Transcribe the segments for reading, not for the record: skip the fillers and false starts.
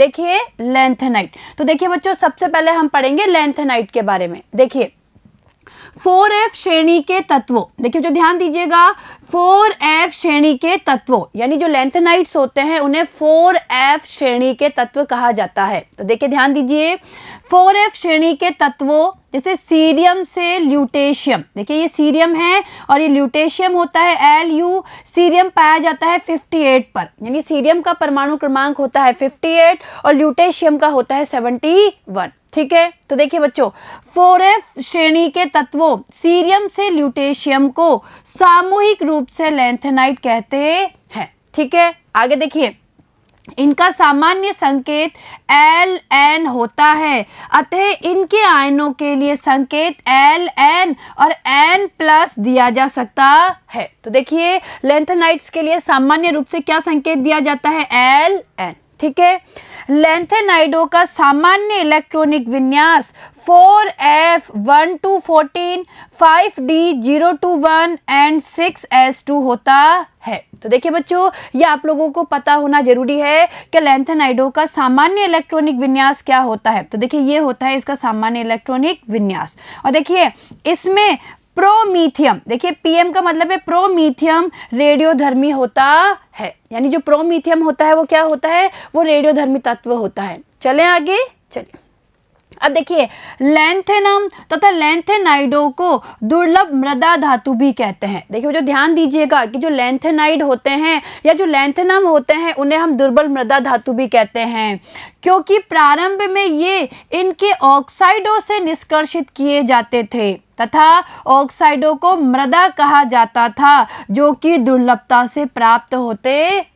देखिए लैंथेनाइट। तो देखिए बच्चों, सबसे पहले हम पढ़ेंगे लैंथेनाइट के बारे में। देखिए 4f श्रेणी के तत्वों, देखिए जो ध्यान दीजिएगा, 4f श्रेणी के तत्वों यानी जो लैंथेनाइट्स होते हैं उन्हें 4f श्रेणी के तत्व कहा जाता है। तो देखिए ध्यान दीजिए, 4f श्रेणी के तत्वों जैसे सीरियम से ल्यूटेशियम, देखिए ये सीरियम है और ये ल्यूटेशियम होता है Lu। सीरियम पाया जाता है 58 पर, यानी सीरियम का परमाणु क्रमांक होता है 58 और ल्यूटेशियम का होता है 71। ठीक है, तो देखिए बच्चों, 4f श्रेणी के तत्वों सीरियम से ल्यूटेशियम को सामूहिक रूप से लैंथेनाइट कहते हैं। ठीक है, आगे देखिए, इनका सामान्य संकेत Ln होता है, अतः इनके आयनों के लिए संकेत Ln और N+ दिया जा सकता है। तो देखिए लैंथेनाइट्स के लिए सामान्य रूप से क्या संकेत दिया जाता है? Ln। ठीक है, लैंथेनाइडों का सामान्य इलेक्ट्रॉनिक विन्यास 4f1 5d021 एंड 6s2 होता है। तो देखिए बच्चों, ये आप लोगों को पता होना जरूरी है कि लैंथेनाइडों का सामान्य इलेक्ट्रॉनिक विन्यास क्या होता है। तो देखिए ये होता है इसका सामान्य इलेक्ट्रॉनिक विन्यास। और देखिए इसमें प्रोमीथियम, देखिए पीएम का मतलब है प्रोमीथियम रेडियोधर्मी होता है, यानी जो प्रोमीथियम होता है वो क्या होता है? वो रेडियोधर्मी तत्व होता है। चलें आगे, चलिए अब देखिए, लैंथेनम तथा लैंथेनाइडों को दुर्लभ मृदा धातु भी कहते हैं। देखिए जो ध्यान दीजिएगा कि जो लैंथेनाइड होते हैं या जो लैंथेनम होते हैं उन्हें हम दुर्बल मृदा धातु भी कहते हैं, क्योंकि प्रारंभ में ये इनके ऑक्साइडों से निष्कर्षित किए जाते थे तथा ऑक्साइडों को मृदा कहा जाता था, जो कि दुर्लभता से प्राप्त होते थे।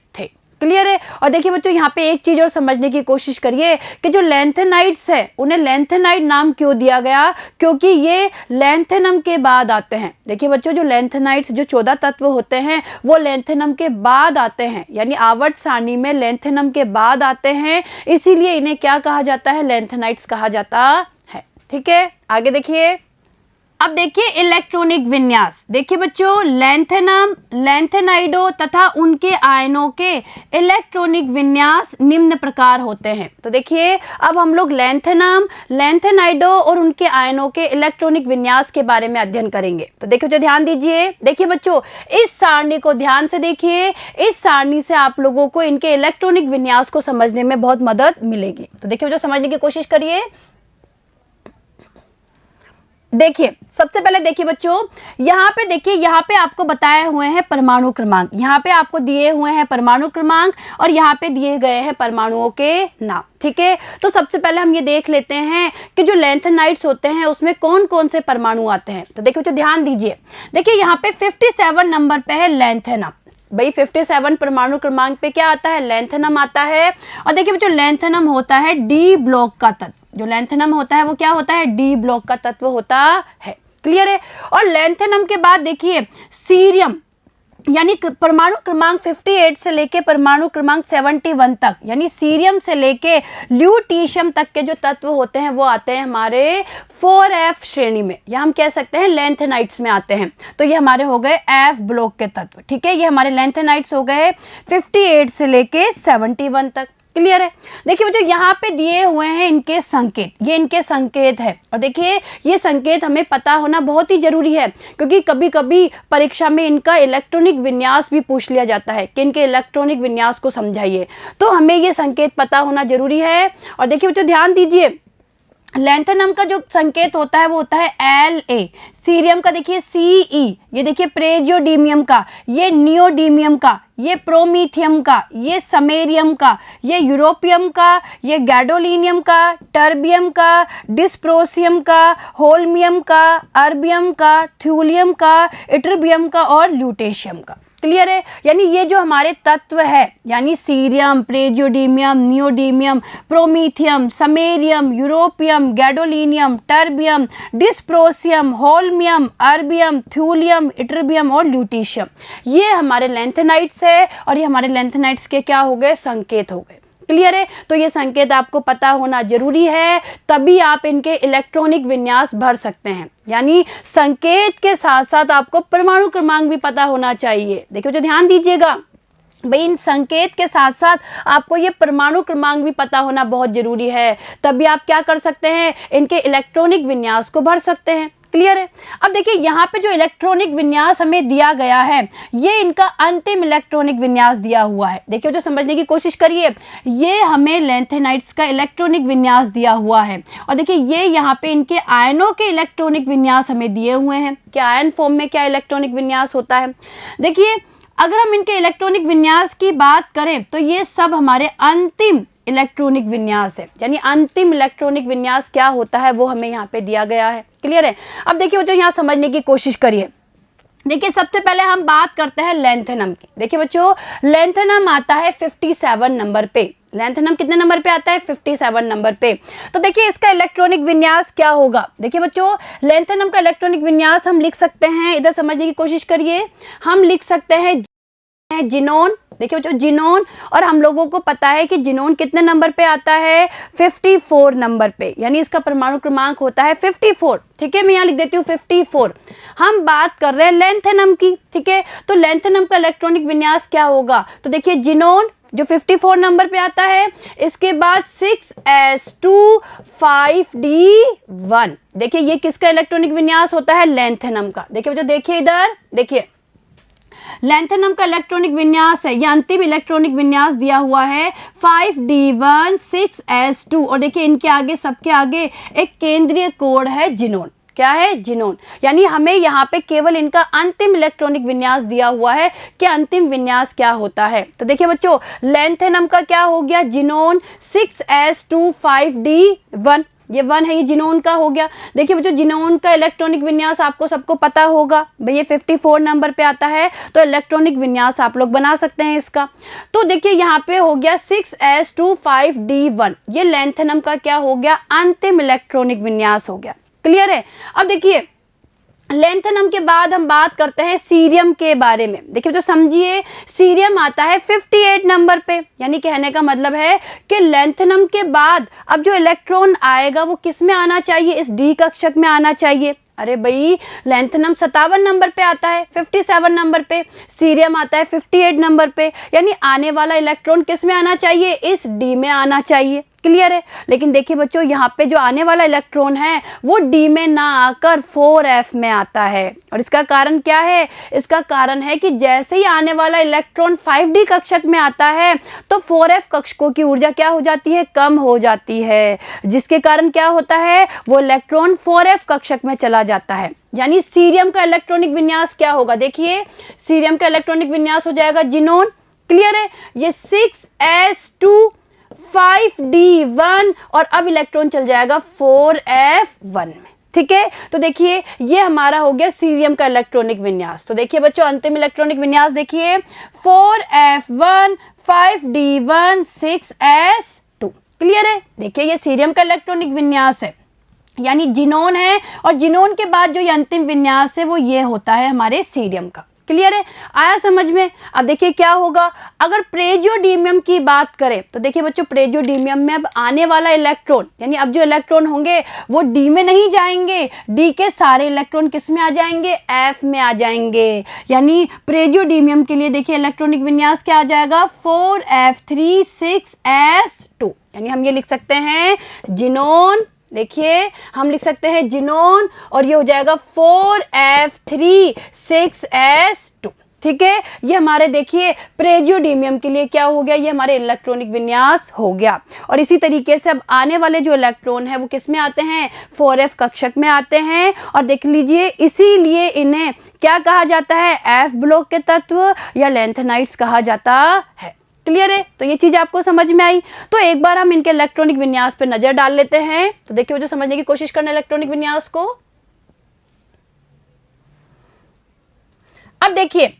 क्लियर है? और देखिए बच्चों, यहाँ पे एक चीज और समझने की कोशिश करिए कि जो लैंथेनाइड्स है उन्हें लैंथेनाइड नाम क्यों दिया गया? क्योंकि ये लैंथेनम के बाद आते हैं। देखिए बच्चों, जो लैंथेनाइड्स जो 14 तत्व होते हैं वो लैंथेनम के बाद आते हैं, यानी आवर्त सारणी में लैंथेनम के बाद आते हैं, इसीलिए इन्हें क्या कहा जाता है? लैंथेनाइड्स कहा जाता है। ठीक है, आगे देखिए, अब देखिए इलेक्ट्रॉनिक विन्यास। देखिए बच्चों, लैंथेनम, लैंथेनाइडो तथा उनके आयनों के इलेक्ट्रॉनिक विन्यास निम्न प्रकार होते हैं। तो देखिए अब हम लोग लैंथेनम, लैंथेनाइडो और उनके आयनों के इलेक्ट्रॉनिक विन्यास के बारे में अध्ययन करेंगे। तो देखिए जो ध्यान दीजिए, देखिए बच्चों इस सारणी को ध्यान से देखिए, इस सारणी से आप लोगों को इनके इलेक्ट्रॉनिक विन्यास को समझने में बहुत मदद मिलेगी। तो देखिए जो समझने की कोशिश करिए। देखिए सबसे पहले देखिए बच्चों, यहाँ पे देखिए, यहाँ पे आपको बताए हुए हैं परमाणु क्रमांक, यहाँ पे आपको दिए हुए हैं परमाणु क्रमांक और यहाँ पे दिए गए हैं परमाणुओं के नाम। ठीक है, तो सबसे पहले हम ये देख लेते हैं कि जो लैंथेनाइड्स होते हैं उसमें कौन कौन से परमाणु आते हैं। तो देखिए बच्चों ध्यान दीजिए, देखिए यहाँ पे 57 नंबर पे है लैंथेनम। भाई 57 परमाणु क्रमांक पे क्या आता है? लैंथेनम आता है। और देखिए बच्चों, लैंथेनम होता है डी ब्लॉक का तत्व। जो लैंथेनम होता है वो क्या होता है? डी ब्लॉक का तत्व होता है। क्लियर है? और लैंथेनम के बाद देखिए सीरियम, यानी परमाणु क्रमांक 58 से लेके परमाणु क्रमांक 71 तक, यानी सीरियम से लेके ल्यूटीशियम तक के जो तत्व होते हैं वो आते हैं हमारे 4f श्रेणी में, या हम कह सकते हैं लैंथेनाइड्स में आते हैं। तो ये हमारे हो गए f ब्लॉक के तत्व। ठीक है, ये हमारे लैंथेनाइड्स हो गए 58 से लेके 71 तक। क्लियर है? देखिए बच्चों, यहाँ पे दिए हुए हैं इनके संकेत, ये इनके संकेत है। और देखिए ये संकेत हमें पता होना बहुत ही जरूरी है, क्योंकि कभी कभी परीक्षा में इनका इलेक्ट्रॉनिक विन्यास भी पूछ लिया जाता है कि इनके इलेक्ट्रॉनिक विन्यास को समझाइए, तो हमें ये संकेत पता होना जरूरी है। और देखिए बच्चों ध्यान दीजिए, लैंथेनम का जो संकेत होता है वो होता है La। सीरियम का देखिए Ce, ये देखिए प्रेजियोडीमियम का, ये नियोडीमियम का, ये प्रोमीथियम का, ये समेरियम का, ये यूरोपियम का, ये गैडोलिनियम का, टर्बियम का, डिस्प्रोसियम का, होल्मियम का, अर्बियम का, थ्यूलियम का, इटरबियम का और ल्यूटेशियम का। क्लियर है? यानी ये जो हमारे तत्व है, यानी cerium, praseodymium, neodymium, promethium, samarium, europium, gadolinium, terbium, dysprosium, holmium, erbium, thulium, ytterbium और ल्यूटीशियम, ये हमारे लैंथेनाइड्स है और ये हमारे लैंथेनाइड्स के क्या हो गए? संकेत हो गए। क्लियर है? तो ये संकेत आपको पता होना जरूरी है, तभी आप इनके इलेक्ट्रॉनिक विन्यास भर सकते हैं। यानी संकेत के साथ साथ आपको परमाणु क्रमांक भी पता होना चाहिए। देखिए जो ध्यान दीजिएगा, भाई इन संकेत के साथ साथ आपको ये परमाणु क्रमांक भी पता होना बहुत जरूरी है, तभी आप क्या कर सकते हैं, इनके इलेक्ट्रॉनिक विन्यास को भर सकते हैं। क्लियर है। अब देखिए यहाँ पे जो इलेक्ट्रॉनिक विन्यास हमें दिया गया है, ये इनका अंतिम इलेक्ट्रॉनिक विन्यास दिया हुआ है। देखिए जो समझने की कोशिश करिए, ये हमें लैंथेनाइड्स का इलेक्ट्रॉनिक विन्यास दिया हुआ है, और देखिए ये यहाँ पे इनके आयनों के इलेक्ट्रॉनिक विन्यास हमें दिए हुए हैं कि आयन फॉर्म में क्या इलेक्ट्रॉनिक विन्यास होता है। देखिए अगर हम इनके इलेक्ट्रॉनिक विन्यास की बात करें तो ये सब हमारे अंतिम इलेक्ट्रॉनिक विन्यास है, यानी अंतिम इलेक्ट्रॉनिक विन्यास क्या होता है वो हमें यहाँ पे दिया गया है। क्लियर है। अब देखिए बच्चों यहाँ समझने की कोशिश करिए। देखिए सबसे पहले हम बात करते हैं लैंथेनम की। देखिए बच्चों लैंथेनम आता है 57 नंबर पे। लैंथेनम कितने नंबर पे आता है, 57 नंबर पे। तो देखिए इसका इलेक्ट्रॉनिक विन्यास क्या होगा। देखिए बच्चों लैंथेनम का इलेक्ट्रॉनिक विन्यास हम लिख सकते हैं, इधर समझने की कोशिश करिए, हम लिख सकते हैं जिनोन। देखिए बच्चों जिनोन, और हम लोगों को पता है कि जिनोन कितने नंबर पे आता है, 54 नंबर पे, यानी इसका परमाणु क्रमांक होता है 54। ठीक है, मैं यहाँ लिख देती हूँ 54। हम बात कर रहे हैं लैंथेनम की। ठीक है, तो लैंथेनम का इलेक्ट्रॉनिक विन्यास क्या होगा, तो देखिए जिनोन जो 54 नंबर पे आता है, इसके बाद 6s2 5d1। देखिए ये किसका इलेक्ट्रॉनिक विन्यास होता है, लैंथेनम का। देखिए बच्चों देखिए इधर, देखिए लैंथेनम का इलेक्ट्रॉनिक विन्यास है, यह अंतिम इलेक्ट्रॉनिक विन्यास दिया हुआ है 5d1 6s2, और देखिए इनके आगे सबके आगे एक केंद्रीय कोड है जिनोन। क्या है, जिनोन। यानी हमें यहाँ पे केवल इनका अंतिम इलेक्ट्रॉनिक विन्यास दिया हुआ है कि अंतिम विन्यास क्या होता है। तो देखिए बच्चों लैंथेनम का क्या हो गया, जिनोन 6s2 5d1, ये 1 है, ये जिनोन का हो गया। देखिए बच्चों जिनोन का इलेक्ट्रॉनिक विन्यास आपको सबको पता होगा, भाई ये 54 नंबर पे आता है, तो इलेक्ट्रॉनिक विन्यास आप लोग बना सकते हैं इसका। तो देखिए यहाँ पे हो गया 6s2 5d1, ये लैंथेनम का क्या हो गया, अंतिम इलेक्ट्रॉनिक विन्यास हो गया। क्लियर है। अब देखिए लैंथेनम के बाद हम बात करते हैं सीरियम के बारे में। देखिए तो समझिए सीरियम आता है 58 नंबर पे, यानी कहने का मतलब है कि लैंथेनम के बाद अब जो इलेक्ट्रॉन आएगा वो किस में आना चाहिए, इस डी कक्षक में आना चाहिए। अरे भाई लैंथेनम 57 नंबर पे आता है, 57 नंबर पे, सीरियम आता है 58 नंबर पे, यानी आने वाला इलेक्ट्रॉन किस में आना चाहिए, इस डी में आना चाहिए। क्लियर है। लेकिन देखिए बच्चों यहाँ पे जो आने वाला इलेक्ट्रॉन है वो डी में ना आकर 4f में आता है, और इसका कारण क्या है, इसका कारण है कि जैसे ही आने वाला इलेक्ट्रॉन 5d कक्षक में आता है तो 4f कक्षकों की ऊर्जा क्या हो जाती है, कम हो जाती है, जिसके कारण क्या होता है, वो इलेक्ट्रॉन 4f कक्षक में चला जाता है। यानी सीरियम का इलेक्ट्रॉनिक विन्यास क्या होगा, देखिए सीरियम का इलेक्ट्रॉनिक विन्यास हो जाएगा जिनोन। क्लियर है, ये 6s2 5d1, और अब इलेक्ट्रॉन चल जाएगा 4f1 में। ठीक है, तो देखिए ये हमारा हो गया सीरियम का इलेक्ट्रॉनिक विन्यास। तो देखिए बच्चों अंतिम इलेक्ट्रॉनिक विन्यास देखिए 4f1 5d1 6s2। क्लियर है। देखिए ये सीरियम का इलेक्ट्रॉनिक विन्यास है, यानी जिनोन है, और जिनोन के बाद जो ये अंतिम विन्यास है वो ये होता है हमारे सीरियम का। क्लियर है, आया समझ में। अब देखिए क्या होगा, अगर प्रेजियोडीमियम की बात करें तो देखिए बच्चों प्रेजियोडीमियम में अब आने वाला इलेक्ट्रॉन, यानी अब जो इलेक्ट्रॉन होंगे वो डी में नहीं जाएंगे, डी के सारे इलेक्ट्रॉन किस में आ जाएंगे, एफ में आ जाएंगे। यानी प्रेजियोडीमियम के लिए देखिए इलेक्ट्रॉनिक विन्यास क्या आ जाएगा, 4f3 6s2, यानी हम ये लिख सकते हैं जिनोन। देखिए हम लिख सकते हैं जिनोन, और ये हो जाएगा 4f3 6s2। ठीक है, ये हमारे देखिए प्रेजियोडीमियम के लिए क्या हो गया, ये हमारे इलेक्ट्रॉनिक विन्यास हो गया। और इसी तरीके से अब आने वाले जो इलेक्ट्रॉन है वो किस में आते हैं, 4f कक्षक में आते हैं। और देख लीजिए इसीलिए इन्हें क्या कहा जाता है, f ब्लॉक के तत्व या लैंथेनाइड्स कहा जाता है। क्लियर है, तो ये चीज आपको समझ में आई। तो एक बार हम इनके इलेक्ट्रॉनिक विन्यास पे नजर डाल लेते हैं। तो देखिए वो जो समझने की कोशिश करना इलेक्ट्रॉनिक विन्यास को। अब देखिए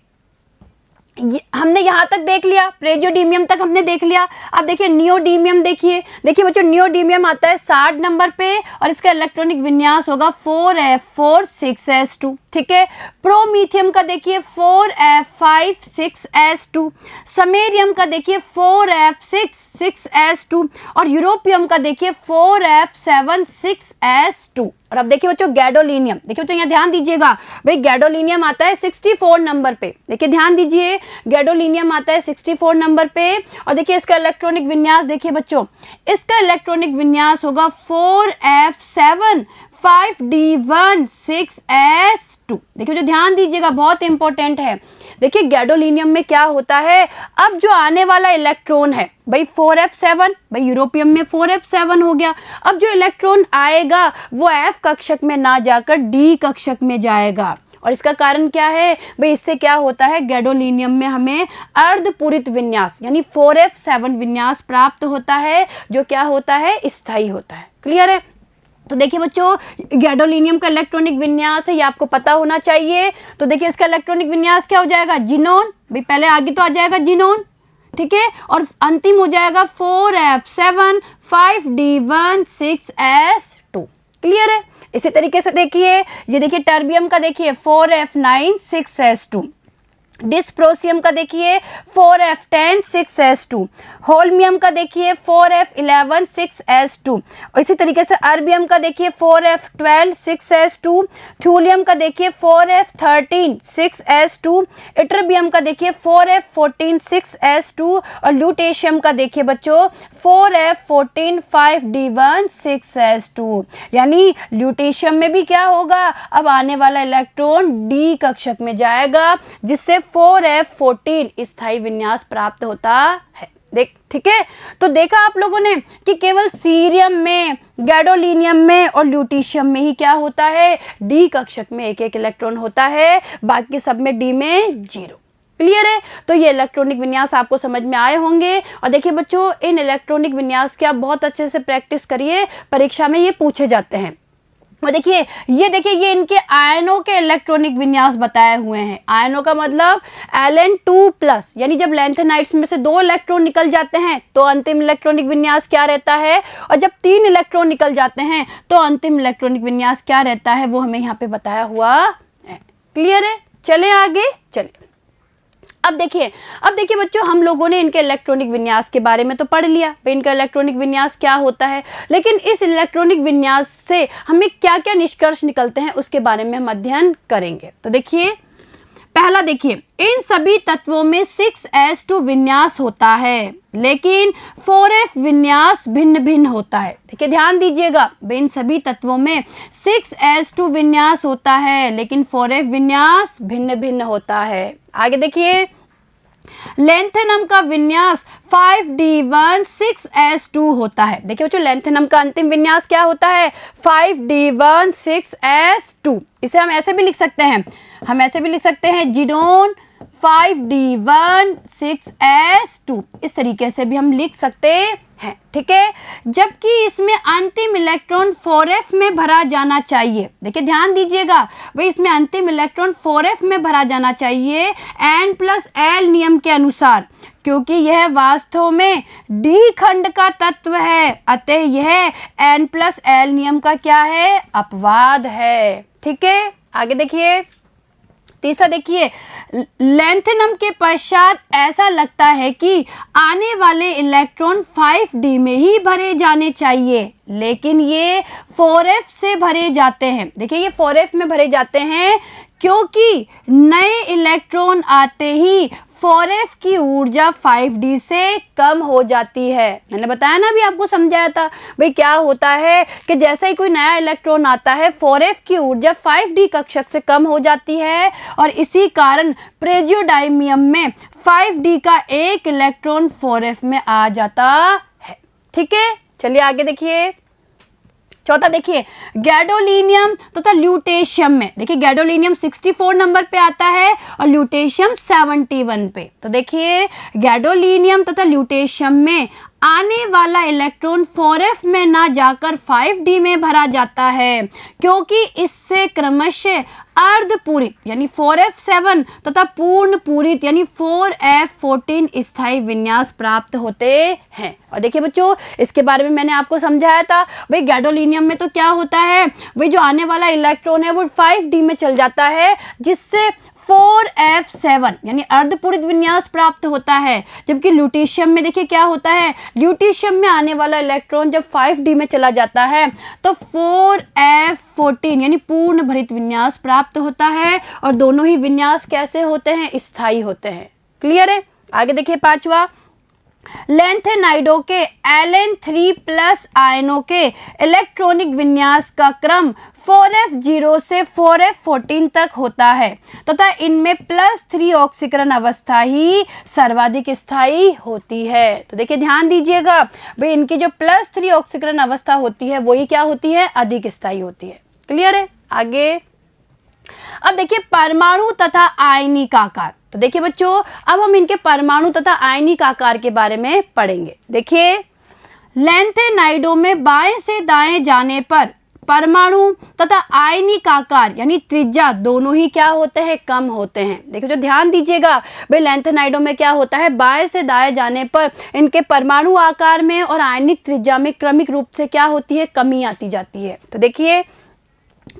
हमने यहां तक देख लिया, प्रेजियोडीमियम तक हमने देख लिया। अब देखिए नियोडीमियम, देखिए बच्चों नियोडीमियम आता है 60 नंबर पे, और इसका इलेक्ट्रॉनिक विन्यास होगा 4f4 6s2। ठीक है, प्रोमीथियम का देखिए 4f5 6s2, समेरियम का देखिए 4f6 6s2, और यूरोपियम का देखिए 4f7 6s2। और अब देखिए बच्चों गैडोलिनियम, देखिए बच्चों यहाँ ध्यान दीजिएगा भाई, गैडोलिनियम आता है 64 नंबर पे। देखिए ध्यान दीजिए, गैडोलिनियम आता है 64 नंबर पे। और देखिए इसका इलेक्ट्रॉनिक विन्यास देखिए बच्चों, इसका इलेक्ट्रॉनिक विन्यास होगा 4f7 5d1 6s2। देखिए जो ध्यान दीजिएगा, बहुत इंपॉर्टेंट है। देखिए गैडोलिनियम में क्या होता है, अब जो आने वाला इलेक्ट्रॉन है भाई 4f7, भाई यूरोपियम में 4f7 हो गया। अब जो इलेक्ट्रॉन आएगा वो f कक्षक में ना जाकर d कक्षक में जाएगा। और इसका कारण क्या है भाई, इससे क्या होता है, गैडोलिनियम में हमें अर्धपूरित विन्यास यानी 4f7 विन्यास प्राप्त होता है, जो क्या होता है, स्थायी होता है। क्लियर है? तो देखिए बच्चों गैडोलिनियम का इलेक्ट्रॉनिक विन्यास है, ये आपको पता होना चाहिए। तो देखिए इसका इलेक्ट्रॉनिक विन्यास क्या हो जाएगा, जिनोन, भाई पहले आगे तो आ जाएगा जिनोन, ठीक है, और अंतिम हो जाएगा 4f7 5d1 6s2। क्लियर है? इसी तरीके से देखिए, ये देखिए टर्बियम का देखिए 4f9 6s2, डिस्प्रोसियम का देखिए 4f10 6s2, होल्मियम का देखिए 4f11 6s2, और इसी तरीके से अर्बियम का देखिए 4f12 6s2, थ्यूलियम का देखिए 4f13 6s2, इटरबियम का देखिए 4f14 6s2, और ल्यूटेशियम का देखिए बच्चों 4f14 5d1 6s2। यानी ल्यूटेशियम में भी क्या होगा, अब आने वाला इलेक्ट्रॉन डी कक्षक में जाएगा, जिससे 4f14 स्थायी विन्यास प्राप्त होता है। देख, ठीक है, तो देखा आप लोगों ने कि केवल सीरियम में, गैडोलिनियम में और ल्यूटीशियम में ही क्या होता है, डी कक्षक में एक एक इलेक्ट्रॉन होता है, बाकी सब में डी में 0। क्लियर है? तो ये इलेक्ट्रॉनिक विन्यास आपको समझ में आए होंगे। और देखिए बच्चों इन इलेक्ट्रॉनिक विन्यास की आप बहुत अच्छे से प्रैक्टिस करिए, परीक्षा में ये पूछे जाते हैं। और देखिए ये इनके आयनों के इलेक्ट्रॉनिक विन्यास बताए हुए हैं। आयनों का मतलब Ln2+, यानी जब लैंथेनाइड्स में से 2 इलेक्ट्रॉन निकल जाते हैं तो अंतिम इलेक्ट्रॉनिक विन्यास क्या रहता है, और जब 3 इलेक्ट्रॉन निकल जाते हैं तो अंतिम इलेक्ट्रॉनिक विन्यास क्या रहता है, वो हमें यहाँ पे बताया हुआ है। क्लियर है? चले आगे, चलिए अब देखिए बच्चों हम लोगों ने इनके इलेक्ट्रॉनिक विन्यास के बारे में तो पढ़ लिया, इनका इलेक्ट्रॉनिक विन्यास क्या होता है, लेकिन इस इलेक्ट्रॉनिक विन्यास से हमें क्या क्या निष्कर्ष निकलते हैं उसके बारे में हम अध्ययन करेंगे। तो देखिए पहला, देखिए इन सभी तत्वों में 6s2 विन्यास होता है, लेकिन 4f विन्यास भिन्न भिन्न होता है। देखिए ध्यान दीजिएगा, इन सभी तत्वों में 6s2 विन्यास होता है, लेकिन 4f विन्यास भिन्न भिन्न होता है। आगे देखिए लैंथेनम का विन्यास 5d1 6s2 होता है। देखिए बच्चों लैंथेनम का अंतिम विन्यास क्या होता है, 5d1 6s2। इसे हम ऐसे भी लिख सकते हैं, जिनोन 5d1 6s2, इस तरीके से भी हम लिख सकते हैं। ठीक है, जबकि इसमें अंतिम इलेक्ट्रॉन 4f में भरा जाना चाहिए। देखिए ध्यान दीजिएगा भाई, इसमें अंतिम इलेक्ट्रॉन 4f में भरा जाना चाहिए n+l नियम के अनुसार, क्योंकि यह वास्तव में d खंड का तत्व है, अतः यह n+l नियम का क्या है, अपवाद है। ठीक है, आगे देखिए तीसरा, देखिए लैंथेनम के पश्चात ऐसा लगता है कि आने वाले इलेक्ट्रॉन 5d में ही भरे जाने चाहिए, लेकिन ये 4f से भरे जाते हैं। देखिए ये 4f में भरे जाते हैं क्योंकि नए इलेक्ट्रॉन आते ही 4f की ऊर्जा 5d से कम हो जाती है। मैंने बताया ना, अभी आपको समझाया था भाई क्या होता है कि जैसे ही कोई नया इलेक्ट्रॉन आता है 4f की ऊर्जा 5d कक्षक से कम हो जाती है, और इसी कारण प्रेजियोडाइमियम में 5d का एक इलेक्ट्रॉन 4f में आ जाता है। ठीक है, चलिए आगे देखिए चौथा, देखिए गैडोलिनियम तथा ल्यूटेशियम में, देखिए गैडोलिनियम 64 नंबर पे आता है और ल्यूटेशियम 71 पे। तो देखिए गैडोलिनियम तथा ल्यूटेशियम में आने वाला इलेक्ट्रॉन 4f में ना जाकर 5d में भरा जाता है, क्योंकि इससे क्रमशः अर्धपूरित यानी 4f7 तथा पूर्ण पूरित यानी 4f14 स्थायी विन्यास प्राप्त होते हैं। और देखिए बच्चों इसके बारे में मैंने आपको समझाया था भाई, गैडोलिनियम में तो क्या होता है भाई, जो आने वाला इलेक्ट्रॉन है वो 5d में चल जाता है, जिससे 4f7 यानी अर्धपूरित विन्यास प्राप्त होता है। जबकि ल्यूटीशियम में देखिए क्या होता है, ल्यूटीशियम में आने वाला इलेक्ट्रॉन जब 5d में चला जाता है तो 4f14 यानी पूर्ण भरित विन्यास प्राप्त होता है। और दोनों ही विन्यास कैसे होते हैं, स्थायी होते हैं। क्लियर है। आगे देखिए पांचवा, लैंथेनाइडों के Ln3+ आयनों के इलेक्ट्रॉनिक विन्यास का क्रम 4f0 से 4f14 तक होता है तथा इनमें +3 ऑक्सीकरण अवस्था ही सर्वाधिक स्थायी होती है। तो देखिए ध्यान दीजिएगा भाई, इनकी जो +3 ऑक्सीकरण अवस्था होती है वही क्या होती है, अधिक स्थायी होती है। क्लियर है। आगे अब देखिए परमाणु तथा आयनिक आकार। तो देखिए बच्चों, अब हम इनके परमाणु तथा आयनिक आकार के बारे में पढ़ेंगे। देखिए लैंथेनाइडों में बाएं से दाएं जाने पर परमाणु तथा आयनिक आकार यानी त्रिज्या दोनों ही क्या होते हैं, कम होते हैं। देखिए जो ध्यान दीजिएगा भाई, लैंथेनाइडों में क्या होता है, बाएं से दाएं जाने पर इनके परमाणु आकार में और आयनिक त्रिज्या में क्रमिक रूप से क्या होती है, कमी आती जाती है। तो देखिए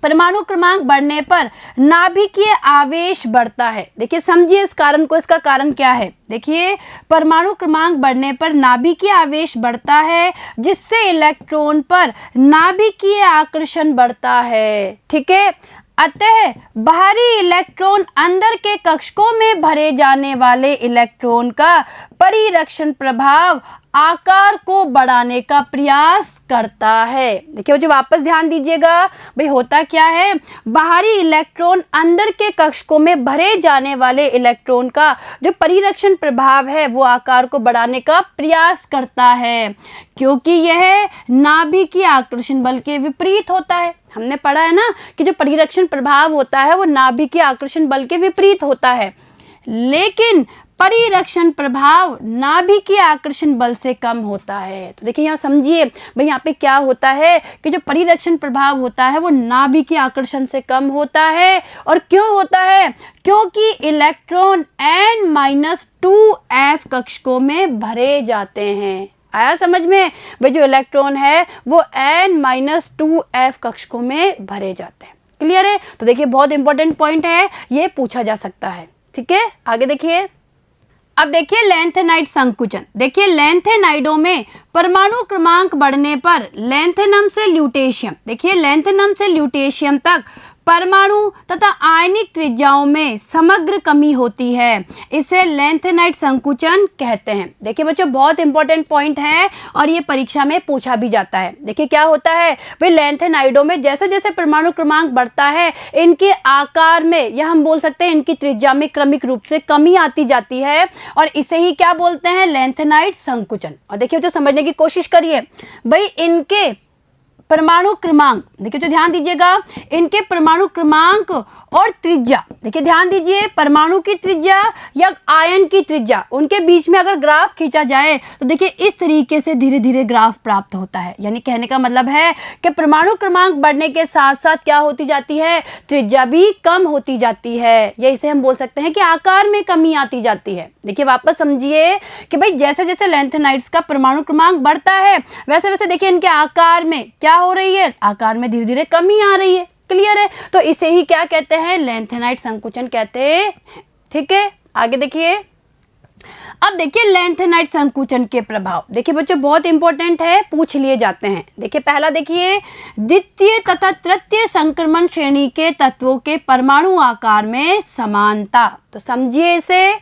परमाणु क्रमांक बढ़ने पर नाभिकीय आवेश बढ़ता है। देखिए समझिए इस कारण को, इसका कारण क्या है। देखिए परमाणु क्रमांक बढ़ने पर नाभिकीय आवेश बढ़ता है जिससे इलेक्ट्रॉन पर नाभिकीय आकर्षण बढ़ता है। ठीक है। अतः बाहरी इलेक्ट्रॉन अंदर के कक्षकों में भरे जाने वाले इलेक्ट्रॉन का परिरक्षण प्रभाव आकार को बढ़ाने का प्रयास करता है। देखिए मुझे वापस ध्यान दीजिएगा भाई, होता क्या है, बाहरी इलेक्ट्रॉन अंदर के कक्षकों में भरे जाने वाले इलेक्ट्रॉन का जो परिरक्षण प्रभाव है वो आकार को बढ़ाने का प्रयास करता है, क्योंकि यह नाभिकीय आकर्षण बल के विपरीत होता है। हमने पढ़ा है ना कि जो परिरक्षण प्रभाव होता है वो नाभिकीय आकर्षण बल के विपरीत होता है, लेकिन परिरक्षण प्रभाव नाभिकीय आकर्षण बल से कम होता है। तो देखिए यहाँ समझिए भाई, यहाँ पे क्या होता है कि जो परिरक्षण प्रभाव होता है वो नाभिकीय आकर्षण से कम होता है। और क्यों होता है, क्योंकि इलेक्ट्रॉन n-2f कक्षकों में भरे जाते हैं। आया समझ में भाई, जो इलेक्ट्रॉन है वो n-2f कक्षकों में भरे जाते हैं। क्लियर है। तो देखिए बहुत इंपॉर्टेंट पॉइंट है, ये पूछा जा सकता है। ठीक है। आगे देखिए, अब देखिए लैंथेनाइड संकुचन। देखिए लैंथेनाइडों में परमाणु क्रमांक बढ़ने पर लैंथेनम से ल्यूटेशियम, देखिए लैंथेनम से ल्यूटेशियम तक परमाणु तथा आयनिक त्रिज्याओं में समग्र कमी होती है। इसे लैंथेनाइड संकुचन कहते हैं। देखिए बच्चों बहुत इंपॉर्टेंट पॉइंट है और ये परीक्षा में पूछा भी जाता है। देखिए क्या होता है भाई, लैंथेनाइडों में जैसे जैसे परमाणु क्रमांक बढ़ता है इनके आकार में, या हम बोल सकते हैं इनकी त्रिज्या में क्रमिक रूप से कमी आती जाती है, और इसे ही क्या बोलते हैं, लैंथेनाइड संकुचन। और देखिए जो समझने की कोशिश करिए भाई, इनके परमाणु क्रमांक, देखिए तो ध्यान दीजिएगा, इनके परमाणु क्रमांक और त्रिज्या, देखिए ध्यान दीजिए, परमाणु की त्रिज्या या आयन की त्रिज्या, उनके बीच में अगर ग्राफ खींचा जाए तो देखिए इस तरीके से धीरे धीरे ग्राफ प्राप्त होता है। यानी कहने का मतलब है कि परमाणु क्रमांक बढ़ने के साथ साथ क्या होती जाती है, त्रिज्या भी कम होती जाती है, या इसे हम बोल सकते हैं कि आकार में कमी आती जाती है। देखिए वापस समझिए कि भाई जैसे जैसे लैंथेनाइड्स का परमाणु क्रमांक बढ़ता है वैसे वैसे देखिए इनके आकार में क्या हो रही है, आकार में धीरे धीरे कमी आ रही है। क्लियर है। तो इसे ही क्या कहते हैं, लैंथेनाइड संकुचन कहते हैं। ठीक है। आगे देखिए, अब देखिए लैंथेनाइड संकुचन के प्रभाव। देखिए बच्चों बहुत इंपॉर्टेंट है, पूछ लिए जाते हैं। देखिए पहला देखिए, द्वितीय तथा तृतीय संक्रमण श्रेणी के तत्वों के परमाणु आकार में समानता। तो समझिए इसे,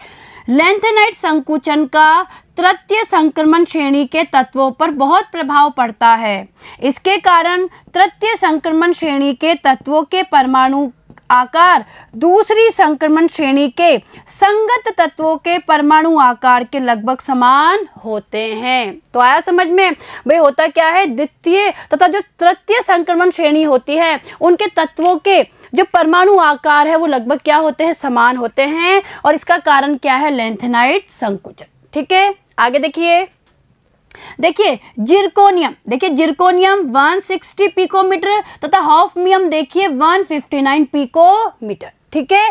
लैंथेनाइड संकुचन का तृतीय संक्रमण श्रेणी के तत्वों पर बहुत प्रभाव पड़ता है। इसके कारण तृतीय संक्रमण श्रेणी के तत्वों के परमाणु आकार दूसरी संक्रमण श्रेणी के संगत तत्वों के परमाणु आकार के लगभग समान होते हैं। तो आया समझ में भाई, होता क्या है, द्वितीय तथा जो तृतीय संक्रमण श्रेणी होती है उनके तत्वों के जो परमाणु आकार है वो लगभग क्या होते हैं, समान होते हैं, और इसका कारण क्या है, लैंथेनाइड संकुचन। ठीक है। आगे देखिए, देखिए जिरकोनियम, देखिए जिरकोनियम 160 पिकोमीटर तथा हॉफनियम देखिए 159 पिकोमीटर। ठीक है,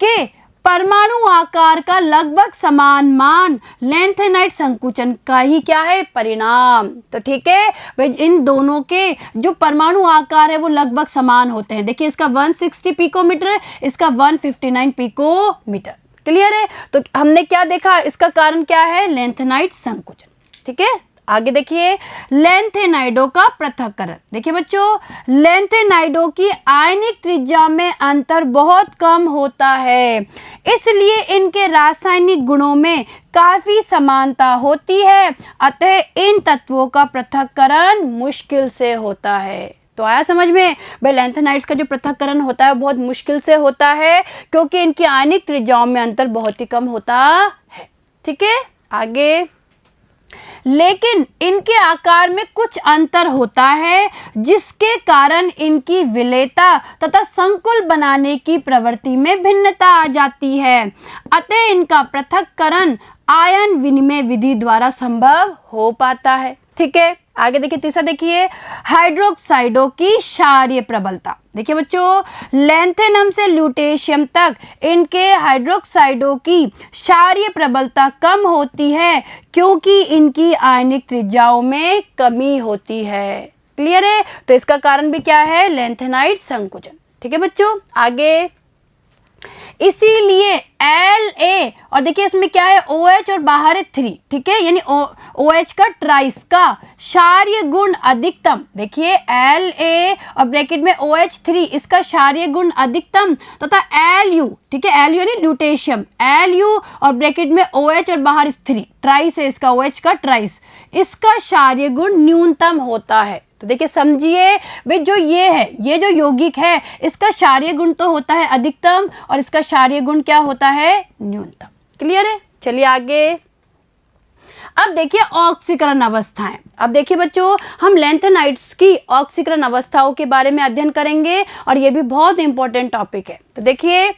के परमाणु आकार का लगभग समान मान लैंथेनाइड संकुचन का ही क्या है, परिणाम। तो ठीक है भाई, इन दोनों के जो परमाणु आकार है वो लगभग समान होते हैं। देखिए इसका 160 पिकोमीटर, इसका 159 पिकोमीटर। क्लियर है। तो हमने क्या देखा, इसका कारण क्या है, लैंथेनाइड संकुचन। ठीक है, आगे देखिए लैंथेनाइडों का पृथक्करण। देखिए बच्चों, लैंथेनाइडों की आयनिक त्रिज्या में अंतर बहुत कम होता है, इसलिए इनके रासायनिक गुणों में काफी समानता होती है, अतः इन तत्वों का पृथक्करण मुश्किल से होता है। तो आया समझ में भाई, लैंथेनाइड्स का जो पृथक्करण होता है बहुत मुश्किल से होता है, क्योंकि इनकी आयनिक त्रिज्याओं में अंतर बहुत ही कम होता है। ठीक है, आगे, लेकिन इनके आकार में कुछ अंतर होता है, जिसके कारण इनकी विलेयता तथा संकुल बनाने की प्रवृत्ति में भिन्नता आ जाती है, अतः इनका पृथक्करण आयन विनिमय विधि द्वारा संभव हो पाता है। ठीक है, आगे देखिए तीसरा, देखिए हाइड्रोक्साइडों की क्षारीय प्रबलता। देखिए बच्चों, लैंथेनम से ल्यूटेशियम तक इनके हाइड्रोक्साइडों की क्षारीय प्रबलता कम होती है, क्योंकि इनकी आयनिक त्रिज्याओं में कमी होती है। क्लियर है। तो इसका कारण भी क्या है, लैंथेनाइड संकुचन। ठीक है बच्चों, आगे, इसीलिए La और देखिए इसमें क्या है, OH और बाहर है 3। ठीक है, यानी OH का ट्राइस का क्षारीय गुण अधिकतम। देखिए La और ब्रैकेट में OH3, इसका क्षारीय गुण अधिकतम तथा Lu, ठीक है, Lu यानी ल्यूटेशियम, Lu और ब्रैकेट में OH और बाहर 3, ट्राइस है इसका, OH का ट्राइस, इसका क्षारीय गुण न्यूनतम होता है। तो देखिए समझिए भाई, जो ये है, ये जो यौगिक है, इसका क्षारीय गुण तो होता है अधिकतम और इसका क्षारीय गुण क्या होता है, न्यूनतम। क्लियर है। चलिए आगे, अब देखिए ऑक्सीकरण अवस्थाएं। अब देखिए बच्चों, हम लैंथेनाइड्स की ऑक्सीकरण अवस्थाओं के बारे में अध्ययन करेंगे और ये भी बहुत इंपॉर्टेंट टॉपिक है। तो देखिए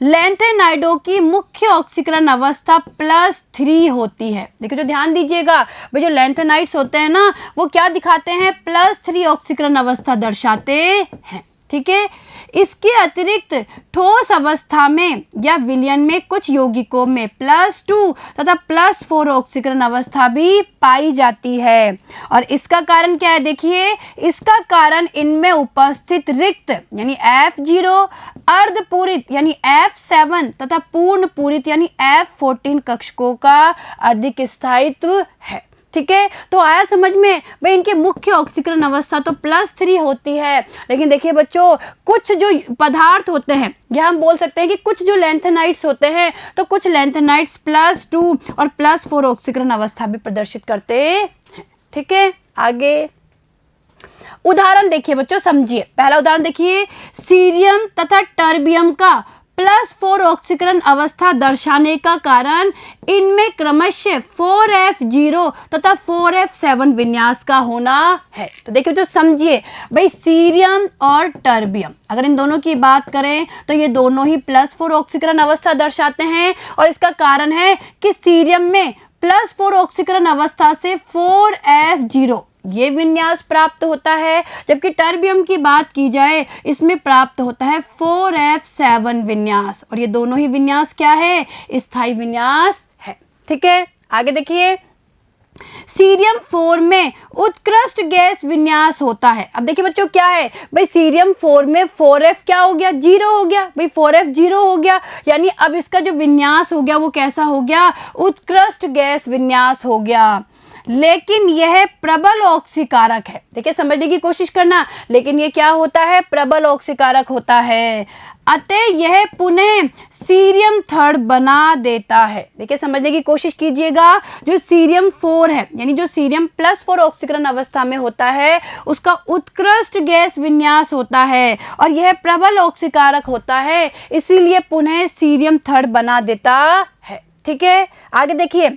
लैंथेनाइडों की मुख्य ऑक्सीकरण अवस्था +3 होती है। देखिए, जो ध्यान दीजिएगा भाई, जो लैंथेनाइड्स होते हैं ना, वो क्या दिखाते हैं, +3 ऑक्सीकरण अवस्था दर्शाते हैं। ठीक है, इसके अतिरिक्त ठोस अवस्था में या विलयन में कुछ यौगिकों में +2 तथा +4 ऑक्सीकरण अवस्था भी पाई जाती है। और इसका कारण क्या है, देखिए इसका कारण इनमें उपस्थित रिक्त यानी F0, अर्धपूरित यानी F7 तथा पूर्ण पूरित यानी F14 कक्षकों का अधिक स्थायित्व है। ठीक है, तो आया समझ में भाई, इनके मुख्य ऑक्सीकरण अवस्था तो +3 होती है, लेकिन देखिए बच्चों, कुछ जो पदार्थ होते हैं, या हम बोल सकते हैं कि कुछ जो लैंथेनाइड्स होते हैं, तो कुछ लैंथेनाइड्स +2 और +4 ऑक्सीकरण अवस्था भी प्रदर्शित करते हैं। ठीक है, आगे उदाहरण देखिए बच्चों, समझिए। पहला उदाहरण देखिए, सीरियम तथा टर्बियम का +4 ऑक्सीकरण अवस्था दर्शाने का कारण इनमें क्रमशः 4F0 तथा 4F7 विन्यास का होना है। तो देखिए तो समझिए भाई, सीरियम और टर्बियम, अगर इन दोनों की बात करें तो ये दोनों ही +4 ऑक्सीकरण अवस्था दर्शाते हैं, और इसका कारण है कि सीरियम में +4 ऑक्सीकरण अवस्था से 4F0 ये विन्यास प्राप्त होता है, जबकि टर्बियम की बात की जाए इसमें प्राप्त होता है 4F7 विन्यास, और ये दोनों ही विन्यास क्या है, स्थायी विन्यास है। ठीक है, आगे देखिए, सीरियम 4 में उत्कृष्ट गैस विन्यास होता है। अब देखिए बच्चों, क्या है भाई, सीरियम 4 में 4F क्या हो गया, 0 हो गया भाई, 4F 0 हो गया, यानी अब इसका जो विन्यास हो गया वो कैसा हो गया, उत्कृष्ट गैस विन्यास हो गया। लेकिन यह प्रबल ऑक्सीकारक है। देखिए समझने की कोशिश करना, लेकिन ये क्या होता है, प्रबल ऑक्सीकारक होता है, अतः यह पुनः सीरियम 3 बना देता है। देखिए समझने की कोशिश कीजिएगा, जो सीरियम 4 है, यानी जो सीरियम +4 ऑक्सीकरण अवस्था में होता है, उसका उत्कृष्ट गैस विन्यास होता है और यह प्रबल ऑक्सीकारक होता है, इसीलिए पुनः सीरियम 3 बना देता है। ठीक है, आगे देखिए,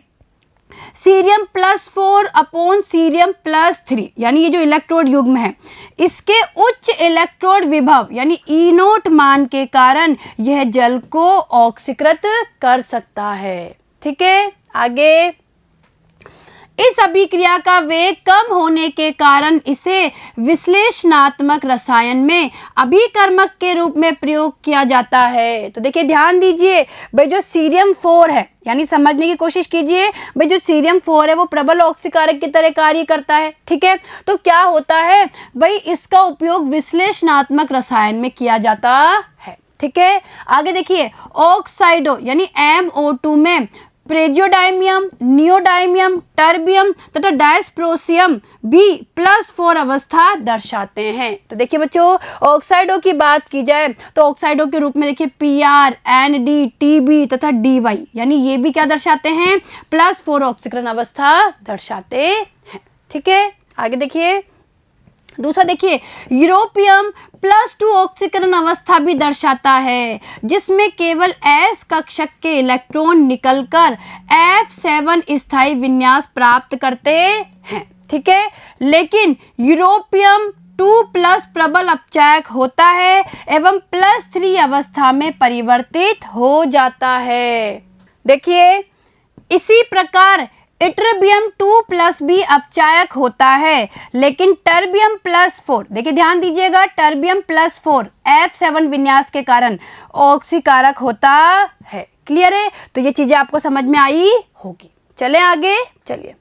सीरियम +4 अपॉन सीरियम +3, यानी ये जो इलेक्ट्रोड युग्म है, इसके उच्च इलेक्ट्रोड विभव यानी E0 मान के कारण यह जल को ऑक्सीकृत कर सकता है। ठीक है, आगे, इस अभिक्रिया का वेग कम होने के कारण इसे विश्लेषणात्मक रसायन में अभिकर्मक के रूप में प्रयोग किया जाता है। तो देखिए ध्यान दीजिए भाई, जो सीरियम 4 है, यानी समझने की कोशिश कीजिए भाई, जो सीरियम 4 है वो प्रबल ऑक्सीकारक की तरह कार्य करता है। ठीक है, तो क्या होता है भाई, इसका उपयोग विश्लेषणात्मक रसायन में किया जाता है। ठीक है, आगे देखिए, ऑक्साइडो यानी MO2 में प्रेजियोडाइमियम, नियोडाइमियम, टर्बियम तथा डायस्प्रोसियम भी +4 अवस्था दर्शाते हैं। तो देखिए बच्चों, ऑक्साइडों की बात की जाए तो ऑक्साइडों के रूप में देखिए PR, ND, TB तथा DY, यानी ये भी क्या दर्शाते हैं, +4 ऑक्सीकरण अवस्था दर्शाते हैं। ठीक है, आगे देखिए, दूसरा देखिए, यूरोपियम +2 ऑक्सीकरण अवस्था भी दर्शाता है, जिसमें केवल S कक्षक के इलेक्ट्रॉन निकलकर F7 स्थायी विन्यास प्राप्त करते हैं। ठीक है, लेकिन यूरोपियम 2+ प्रबल अपचायक होता है एवं +3 अवस्था में परिवर्तित हो जाता है। देखिए, इसी प्रकार इट्रबियम 2+ भी अपचायक होता है, लेकिन टर्बियम +4, देखिए ध्यान दीजिएगा, टर्बियम +4 F7 विन्यास के कारण ऑक्सीकारक होता है। क्लियर है, तो ये चीजें आपको समझ में आई होगी। चले आगे, चलिए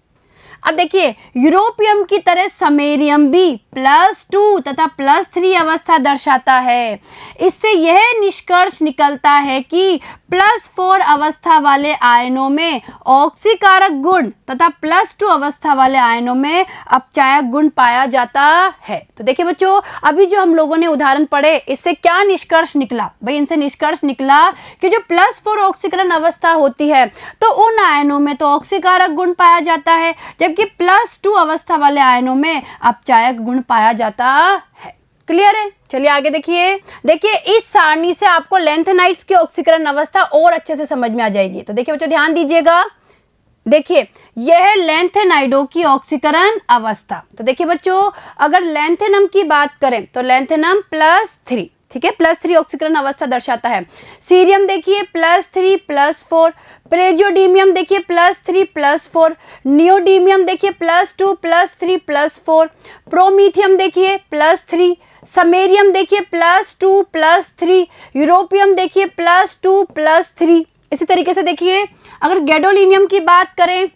अब देखिए, यूरोपियम की तरह समेरियम भी +2 तथा +3 अवस्था दर्शाता है। इससे यह निष्कर्ष निकलता है कि +4 अवस्था वाले आयनों में ऑक्सीकारक गुण तथा +2 अवस्था वाले आयनों में अपचायक गुण पाया जाता है। तो देखिए बच्चों, अभी जो हम लोगों ने उदाहरण पढ़े, इससे क्या निष्कर्ष निकला भाई, इनसे निष्कर्ष निकला कि जो +4 ऑक्सीकरण अवस्था होती है तो उन आयनों में तो ऑक्सीकारक गुण पाया जाता है, जबकि +2 अवस्था वाले आयनों में अपचायक गुण पाया जाता है। क्लियर है, चलिए आगे देखिए। देखिए, इस सारणी से आपको लैंथेनाइड्स की ऑक्सीकरण अवस्था और अच्छे से समझ में आ जाएगी। तो देखिए बच्चों, ध्यान दीजिएगा, देखिए यह लैंथेनाइडों की ऑक्सीकरण अवस्था। तो देखिए बच्चों, अगर लैंथेनम की बात करें तो लैंथेनम +3, ठीक है, +3 ऑक्सीकरण अवस्था दर्शाता है। सीरियम देखिए +3 +4, प्रेजियोडीमियम देखिए +3 +4, नियोडीमियम देखिए +2 +3 +4, प्रोमीथियम देखिए +3, समेरियम देखिए +2 +3, यूरोपियम देखिए +2 +3। इसी तरीके से देखिए, अगर गैडोलिनियम की बात करें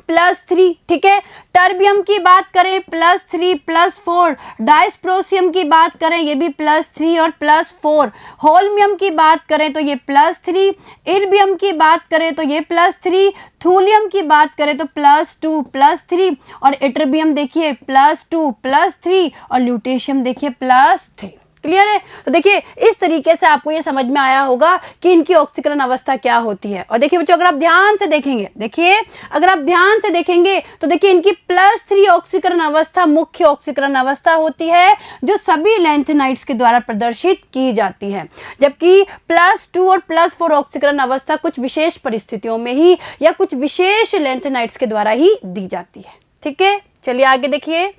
+3, ठीक है, टर्बियम की बात करें +3 +4, डायस्प्रोसियम की बात करें ये भी +3 और +4, होल्मियम की बात करें तो ये +3, इर्बियम की बात करें तो ये +3, थूलियम की बात करें तो +2 +3, और इट्रबियम देखिए +2 +3, और ल्यूटेशियम देखिए +3। क्लियर है, तो देखिए इस तरीके से आपको ये समझ में आया होगा कि इनकी ऑक्सीकरण अवस्था क्या होती है। और देखिए बच्चों, अगर आप ध्यान से देखेंगे, देखिए अगर आप ध्यान से देखेंगे तो देखिए इनकी +3 ऑक्सीकरण अवस्था मुख्य ऑक्सीकरण अवस्था होती है, जो सभी लैंथेनाइड्स के द्वारा प्रदर्शित की जाती है, जबकि +2 और +4 ऑक्सीकरण अवस्था कुछ विशेष परिस्थितियों में ही या कुछ विशेष लैंथेनाइड्स के द्वारा ही दी जाती है। ठीक है, चलिए आगे देखिए।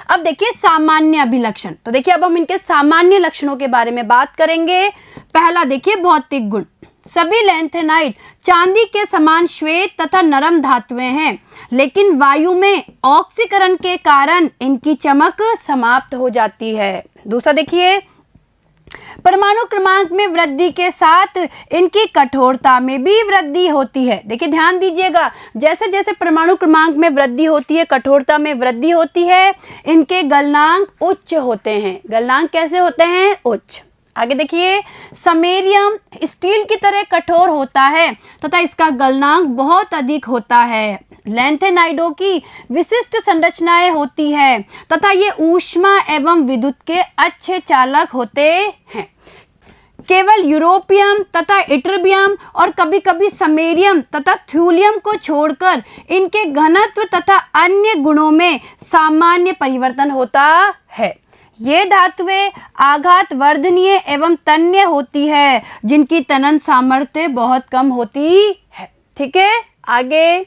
अब देखिए सामान्य अभिलक्षण। तो देखिए अब हम इनके सामान्य लक्षणों के बारे में बात करेंगे। पहला देखिए भौतिक गुण। सभी लैंथेनाइड चांदी के समान श्वेत तथा नरम धातुएं हैं, लेकिन वायु में ऑक्सीकरण के कारण इनकी चमक समाप्त हो जाती है। दूसरा देखिए, परमाणु क्रमांक में वृद्धि के साथ इनकी कठोरता में भी वृद्धि होती है। देखिए ध्यान दीजिएगा, जैसे जैसे परमाणु क्रमांक में वृद्धि होती है, कठोरता में वृद्धि होती है, इनके गलनांक उच्च होते हैं। गलनांक कैसे होते हैं? उच्च। आगे देखिए, समेरियम स्टील की तरह कठोर होता है तथा इसका गलनांक बहुत अधिक होता है। लैंथेनाइडों की विशिष्ट संरचनाएं होती है तथा ये ऊष्मा एवं विद्युत के अच्छे चालक होते हैं। केवल यूरोपियम तथा इट्रबियम और कभी कभी समेरियम तथा थ्यूलियम को छोड़कर इनके घनत्व तथा अन्य गुणों में सामान्य परिवर्तन होता है। ये धातुएं आघात वर्धनीय एवं तन्य होती है, जिनकी तनन सामर्थ्य बहुत कम होती है। ठीक है, आगे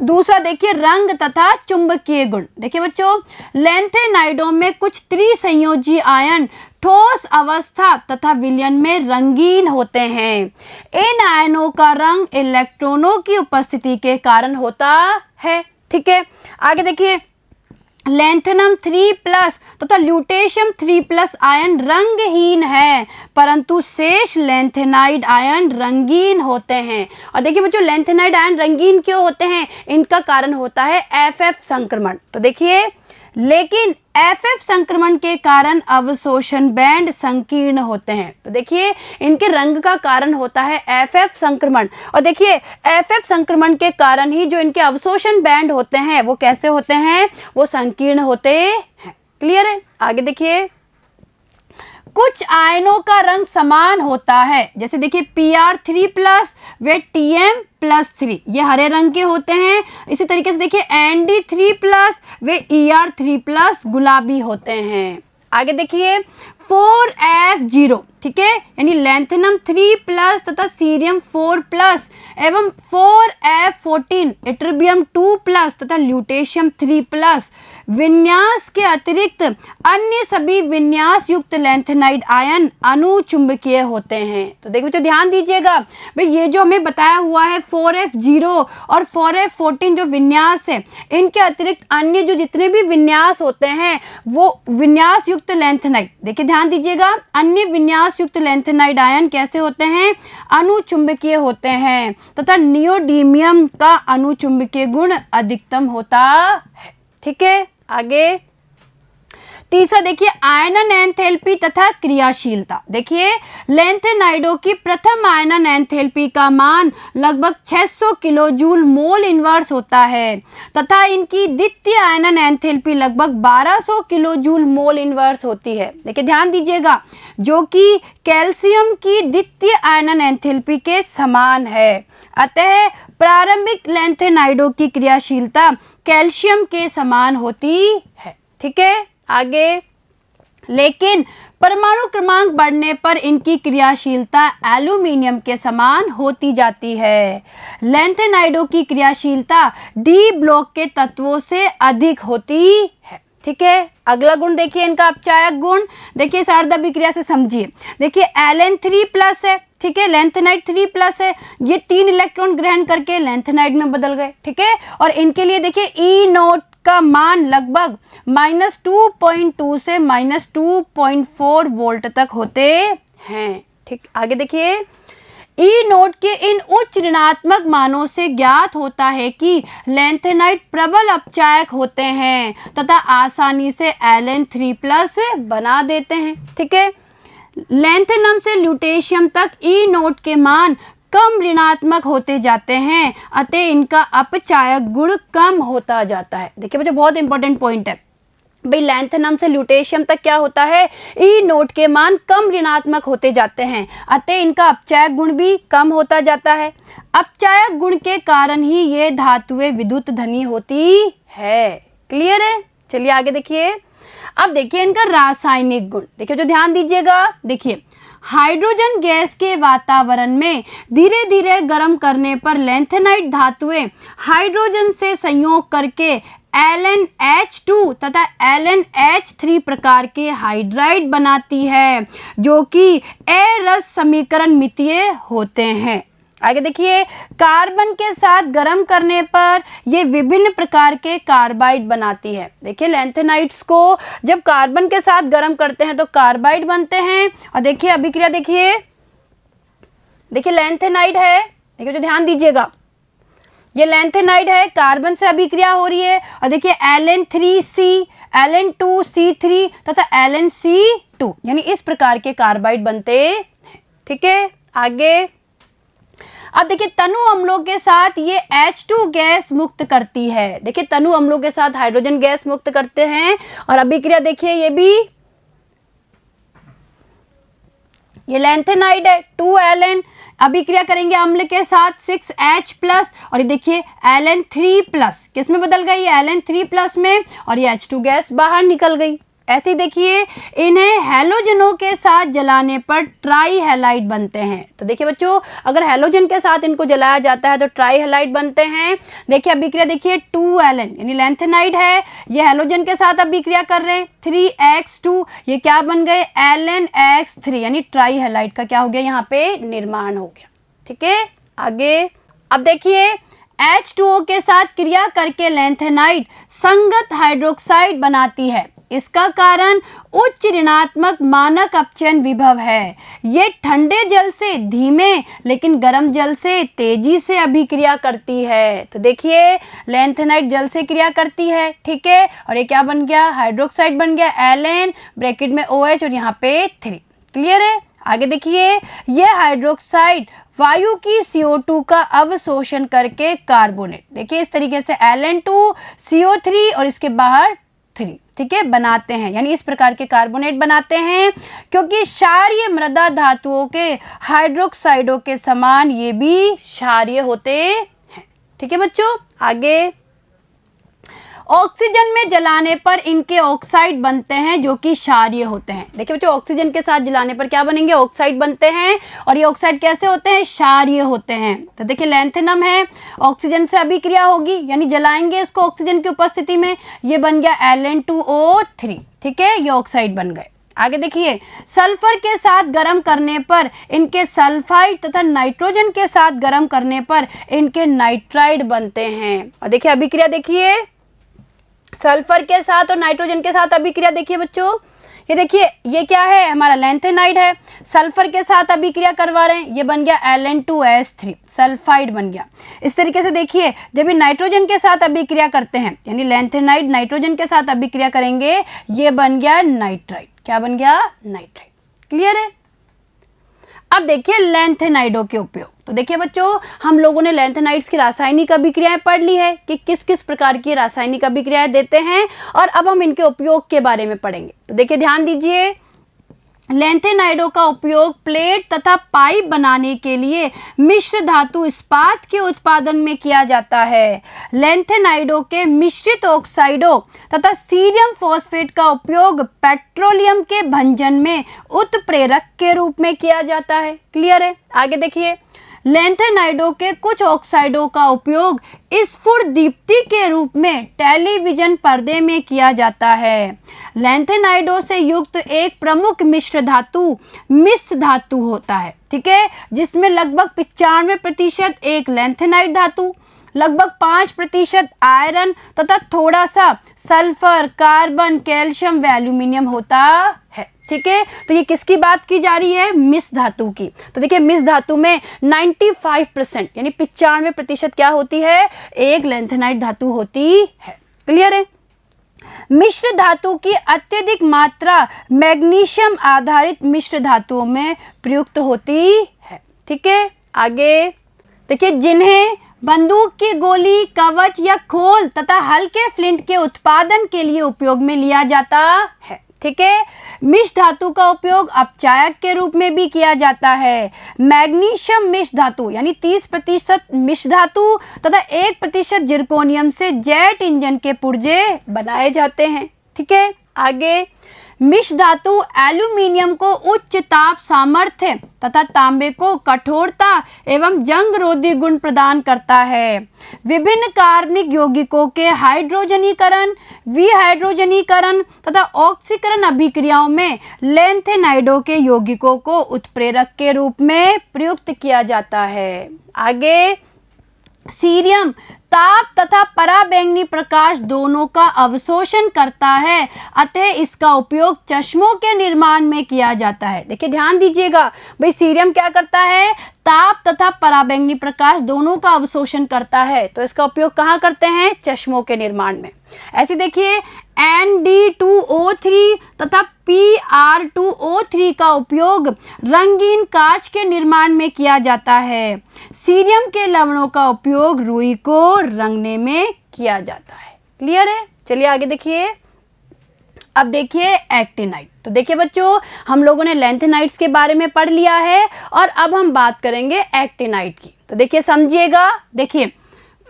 दूसरा देखिए रंग तथा चुंबकीय गुण। देखिए बच्चों, लैंथेनाइडों में कुछ त्रिसंयोजी आयन ठोस अवस्था तथा विलयन में रंगीन होते हैं। इन आयनों का रंग इलेक्ट्रॉनों की उपस्थिति के कारण होता है। ठीक है, आगे देखिए, लैंथेनम 3+ तथा ल्यूटेशियम 3+ आयन रंगहीन है, परंतु शेष लैंथेनाइड आयन रंगीन होते हैं। और देखिए बच्चों, लैंथेनाइड आयन रंगीन क्यों होते हैं? इनका कारण होता है FF संक्रमण। तो देखिए, लेकिन FF संक्रमण के कारण अवशोषण बैंड संकीर्ण होते हैं। तो देखिए, इनके रंग का कारण होता है FF संक्रमण। और देखिए, FF संक्रमण के कारण ही जो इनके अवशोषण बैंड होते हैं वो कैसे होते हैं? वो संकीर्ण होते हैं। क्लियर है? आगे देखिए, कुछ आयनों का रंग समान होता है, जैसे देखिए Pr3+ वे Tm+3 ये हरे रंग के होते हैं। इसी तरीके से देखिए Nd3+ वे Er3+ गुलाबी होते हैं। आगे देखिए 4F0, ठीक है, यानी लैंथेनम 3+ तथा सीरियम 4+ एवं 4F14 इट्रिबियम 2+ तथा ल्यूटेशियम 3+ विन्यास के अतिरिक्त अन्य सभी विन्यास युक्त लैंथेनाइड आयन अनुचुंबकीय होते हैं। तो देखो, तो ध्यान दीजिएगा भाई, ये जो हमें बताया हुआ है 4F0 और 4F14 जो विन्यास है, इनके अतिरिक्त अन्य जो जितने भी विन्यास होते हैं वो विन्यास युक्त लैंथेनाइड, देखिए ध्यान दीजिएगा, अन्य विन्यास युक्त लैंथेनाइड आयन कैसे होते हैं? अनुचुंबकीय होते हैं तथा नियोडीमियम का अनुचुंबकीय गुण अधिकतम होता है। ठीक है, आगे तीसरा देखिए आयनन एंथैल्पी तथा क्रियाशीलता। देखिए, लैंथेनाइडों की प्रथम आयनन एंथैल्पी का मान लगभग 600 किलोजूल मोल इनवर्स होता है तथा इनकी द्वितीय आयनन एंथैल्पी लगभग 1200 किलोजूल मोल इनवर्स होती है। देखिए ध्यान दीजिएगा, जो कि कैल्शियम की द्वितीय आयनन एंथैल्पी के समान है। अतः प्रारंभिक लैंथेनाइडों की क्रियाशीलता कैल्शियम के समान होती है। ठीक है, आगे, लेकिन परमाणु क्रमांक बढ़ने पर इनकी क्रियाशीलता एल्यूमिनियम के समान होती जाती है। लैंथेनाइडों की क्रियाशीलता डी ब्लॉक के तत्वों से अधिक होती है। ठीक है, अगला गुण देखिए इनका अपचायक गुण। देखिए सार्ध अभिक्रिया से समझिए। देखिए Ln3+ है, ठीक है, लैंथेनाइड 3+ है, ये 3 इलेक्ट्रॉन ग्रहण करके लैंथेनाइड में बदल गए। ठीक है, और इनके लिए देखिए E0 का मान लगभग -2.2 से -2.4 वोल्ट तक होते हैं। ठीक, आगे देखिए, E0 के इन उच्च ऋणात्मक मानों से ज्ञात होता है कि लैंथेनाइड प्रबल अपचायक होते हैं तथा आसानी से Ln3+ बना देते हैं। ठीक है, लैंथेनम से ल्यूटेशियम तक E0 के मान कम ऋणात्मक होते जाते हैं, अतः इनका अपचायक गुण कम होता जाता है। देखिए बच्चों, बहुत इंपॉर्टेंट पॉइंट है भाई, लैंथेनम से ल्यूटेशियम तक क्या होता है? E0 के मान कम ऋणात्मक होते जाते हैं, अतः इनका अपचायक गुण भी कम होता जाता है। अपचायक गुण के कारण ही ये धातुएं विद्युत धनी होती है। क्लियर है? चलिए आगे देखिए। अब देखिए इनका रासायनिक गुण। देखिए जो ध्यान दीजिएगा, देखिए हाइड्रोजन गैस के वातावरण में धीरे धीरे गर्म करने पर लैंथेनाइड धातुएं हाइड्रोजन से संयोग करके LnH2 तथा LnH3 प्रकार के हाइड्राइड बनाती है, जो कि अरस समीकरण मितीय होते हैं। आगे देखिए, कार्बन के साथ गर्म करने पर ये विभिन्न प्रकार के कार्बाइड बनाती है। देखिए लैंथेनाइड्स को जब कार्बन के साथ गर्म करते हैं तो कार्बाइड बनते हैं। और देखिए अभिक्रिया, देखिए लैंथेनाइड है, देखिए जो ध्यान दीजिएगा, ये लैंथेनाइड है, कार्बन से अभिक्रिया हो रही है। और देखिए Ln3C, Ln2C3 तथा LnC2, यानी इस प्रकार के कार्बाइड बनते हैं। ठीक है, आगे अब देखिए तनु अम्लों के साथ ये H2 गैस मुक्त करती है। देखिए तनु अम्लों के साथ हाइड्रोजन गैस मुक्त करते हैं। और अभिक्रिया देखिए, ये भी ये लैंथेनाइड है, 2Ln अभिक्रिया करेंगे अम्ल के साथ 6H+, और ये देखिए Ln3+, किस में बदल गई? Ln3+ में, और ये H2 गैस बाहर निकल गई। ऐसे देखिए इन्हें हैलोजनों के साथ जलाने पर ट्राई हैलाइड बनते हैं। तो देखिए बच्चों, अगर हैलोजन के साथ इनको जलाया जाता है तो ट्राई हैलाइड बनते हैं। देखिए अभिक्रिया देखिए 2Ln यानी लैंथेनाइड है, ये हैलोजन के साथ अभिक्रिया कर रहे हैं। 3x2 ये क्या बन गए LnX3 यानी ट्राई हैलाइड का क्या हो गया यहाँ पे निर्माण हो गया। ठीक है, आगे अब देखिए H2O के साथ क्रिया करके लैंथेनाइड संगत हाइड्रोक्साइड बनाती है। इसका कारण उच्च ऋणात्मक मानक अपचयन विभव है। ये ठंडे जल से धीमे लेकिन गर्म जल से तेजी से अभिक्रिया करती है। तो देखिए लैंथेनाइड जल से क्रिया करती है, ठीक है, और ये क्या बन गया हाइड्रोक्साइड बन गया Ln ब्रैकेट में OH और यहाँ पे 3। क्लियर है, आगे देखिए ये हाइड्रोक्साइड वायु की CO2 का अवशोषण करके कार्बोनेट, देखिए इस तरीके से Ln2CO3 और इसके बाहर 3, ठीक है, बनाते हैं, यानी इस प्रकार के कार्बोनेट बनाते हैं। क्योंकि क्षारीय मृदा धातुओं के हाइड्रोक्साइडों के समान ये भी क्षारीय होते हैं। ठीक है बच्चों, आगे ऑक्सीजन में जलाने पर इनके ऑक्साइड बनते हैं जो कि क्षारीय होते हैं। देखिए बच्चों ऑक्सीजन के साथ जलाने पर क्या बनेंगे ऑक्साइड बनते हैं, और ये ऑक्साइड कैसे होते हैं क्षारीय होते हैं। तो देखिए लैंथेनम है, ऑक्सीजन से अभिक्रिया होगी यानी जलाएंगे इसको ऑक्सीजन की उपस्थिति में, ये बन गया Ln2O3, ठीक है, ये ऑक्साइड बन गए। आगे देखिए सल्फर के साथ गर्म करने पर इनके सल्फाइड तथा नाइट्रोजन के साथ गर्म करने पर इनके नाइट्राइड बनते हैं। और देखिए अभिक्रिया देखिए सल्फर के साथ और नाइट्रोजन के साथ अभिक्रिया देखिए बच्चों, ये देखिए ये क्या है हमारा लैंथेनाइड है, सल्फर के साथ अभिक्रिया करवा रहे हैं, ये बन गया Ln2S3 सल्फाइड बन गया। इस तरीके से देखिए जब ये नाइट्रोजन के साथ अभिक्रिया करते हैं यानी लैंथेनाइड नाइट्रोजन के साथ अभिक्रिया करेंगे, ये बन गया नाइट्राइड, क्या बन गया नाइट्राइड। क्लियर है, अब देखिए लैंथेनाइडों के उपयोग। तो देखिए बच्चों हम लोगों ने लैंथेनाइड्स की रासायनिक अभिक्रियाएं पढ़ ली है कि किस किस प्रकार की रासायनिक अभिक्रियाएं देते हैं, और अब हम इनके उपयोग के बारे में पढ़ेंगे। तो देखिए ध्यान दीजिए लैंथेनाइडों का उपयोग प्लेट तथा पाइप बनाने के लिए मिश्र धातु इस्पात के उत्पादन में किया जाता है। लैंथेनाइडों के मिश्रित ऑक्साइडों तथा सीरियम फॉस्फेट का उपयोग पेट्रोलियम के भंजन में उत्प्रेरक के रूप में किया जाता है। क्लियर है, आगे देखिए लैंथेनाइडों के कुछ ऑक्साइडों का उपयोग स्फुर दीप्ति के रूप में टेलीविजन पर्दे में किया जाता है। लैंथेनाइडों से युक्त एक प्रमुख मिश्र धातु मिश्र धातु होता है, ठीक है, जिसमें लगभग 95% एक लैंथेनाइड धातु, लगभग 5% आयरन तथा थोड़ा सा सल्फर, कार्बन, कैल्शियम व एल्यूमिनियम होता है। ठीक है, तो ये किसकी बात की जा रही है मिश्र धातु की। तो देखिए मिश्र धातु में 95% यानी 95% क्या होती है एक लैंथेनाइड धातु होती है। क्लियर है, मिश्र धातु की अत्यधिक मात्रा मैग्नीशियम आधारित मिश्र धातुओं में प्रयुक्त होती है। ठीक है, आगे देखिए जिन्हें बंदूक की गोली, कवच या खोल तथा हल्के फ्लिंट के उत्पादन के लिए उपयोग में लिया जाता है। ठीक है, मिश्र धातु का उपयोग अपचायक के रूप में भी किया जाता है। मैग्नीशियम मिश्र धातु यानी 30% मिश्र धातु तथा 1% जिरकोनियम से जेट इंजन के पुर्जे बनाए जाते हैं। ठीक है, आगे मिश्र धातु एल्यूमिनियम को उच्च ताप सामर्थ्य तथा तांबे को कठोरता एवं जंगरोधी गुण प्रदान करता है। विभिन्न कार्बनिक यौगिकों के हाइड्रोजनीकरण, विहाइड्रोजनीकरण तथा ऑक्सीकरण अभिक्रियाओं में लैंथेनाइडों के यौगिकों को उत्प्रेरक के रूप में प्रयुक्त किया जाता है। आगे सीरियम ताप तथा पराबैंगनी प्रकाश दोनों का अवशोषण करता है, अतः इसका उपयोग चश्मों के निर्माण में किया जाता है। देखिए ध्यान दीजिएगा भाई सीरियम क्या करता है ताप तथा पराबैंगनी प्रकाश दोनों का अवशोषण करता है, तो इसका उपयोग कहाँ करते हैं चश्मों के निर्माण में। ऐसे देखिए Nd2O3 तथा Pr2O3 का उपयोग रंगीन कांच के निर्माण में किया जाता है। सीरियम के लवणों का उपयोग रुई को रंगने में किया जाता है। क्लियर है, चलिए आगे देखिए। अब देखिए एक्टिनाइड। तो देखिए बच्चों हम लोगों ने लैंथेनाइड्स के बारे में पढ़ लिया है और अब हम बात करेंगे एक्टिनाइड की। तो देखिए समझिएगा, देखिए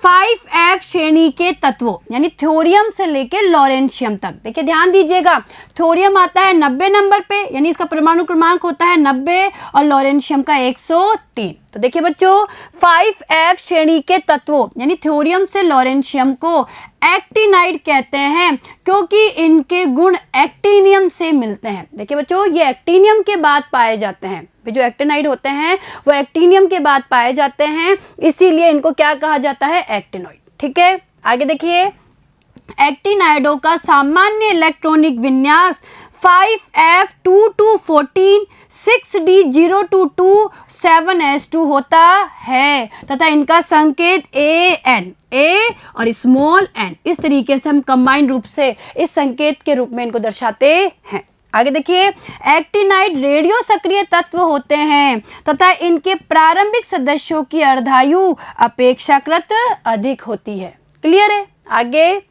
5F श्रेणी के तत्वों यानी थोरियम से लेके लॉरेंशियम तक। देखिए ध्यान दीजिएगा, थोरियम आता है 90 नंबर पे यानी इसका परमाणु क्रमांक होता है 90 और लॉरेंशियम का 103। तो देखिए बच्चों 5F श्रेणी के तत्वों यानी थोरियम से लॉरेंशियम को एक्टिनाइड कहते हैं क्योंकि इनके गुण एक्टिनियम से मिलते हैं। देखिए बच्चों ये एक्टिनियम के बाद पाए जाते हैं, जो एक्टिनाइड होते हैं वो एक्टिनियम के बाद पाए जाते हैं, इसीलिए इनको क्या कहा जाता है, एक्टिनॉइड। ठीक है, आगे देखिए एक्टिनाइडों का सामान्य इलेक्ट्रॉनिक विन्यास 5F2214 6D022 7s2 होता है तथा इनका संकेत A और स्मॉल n इस तरीके से हम कंबाइन रूप से इस संकेत के रूप में इनको दर्शाते हैं। आगे देखिए एक्टिनाइड रेडियो सक्रिय तत्व होते हैं तथा इनके प्रारंभिक सदस्यों की अर्धायु अपेक्षाकृत अधिक होती है। क्लियर है? आगे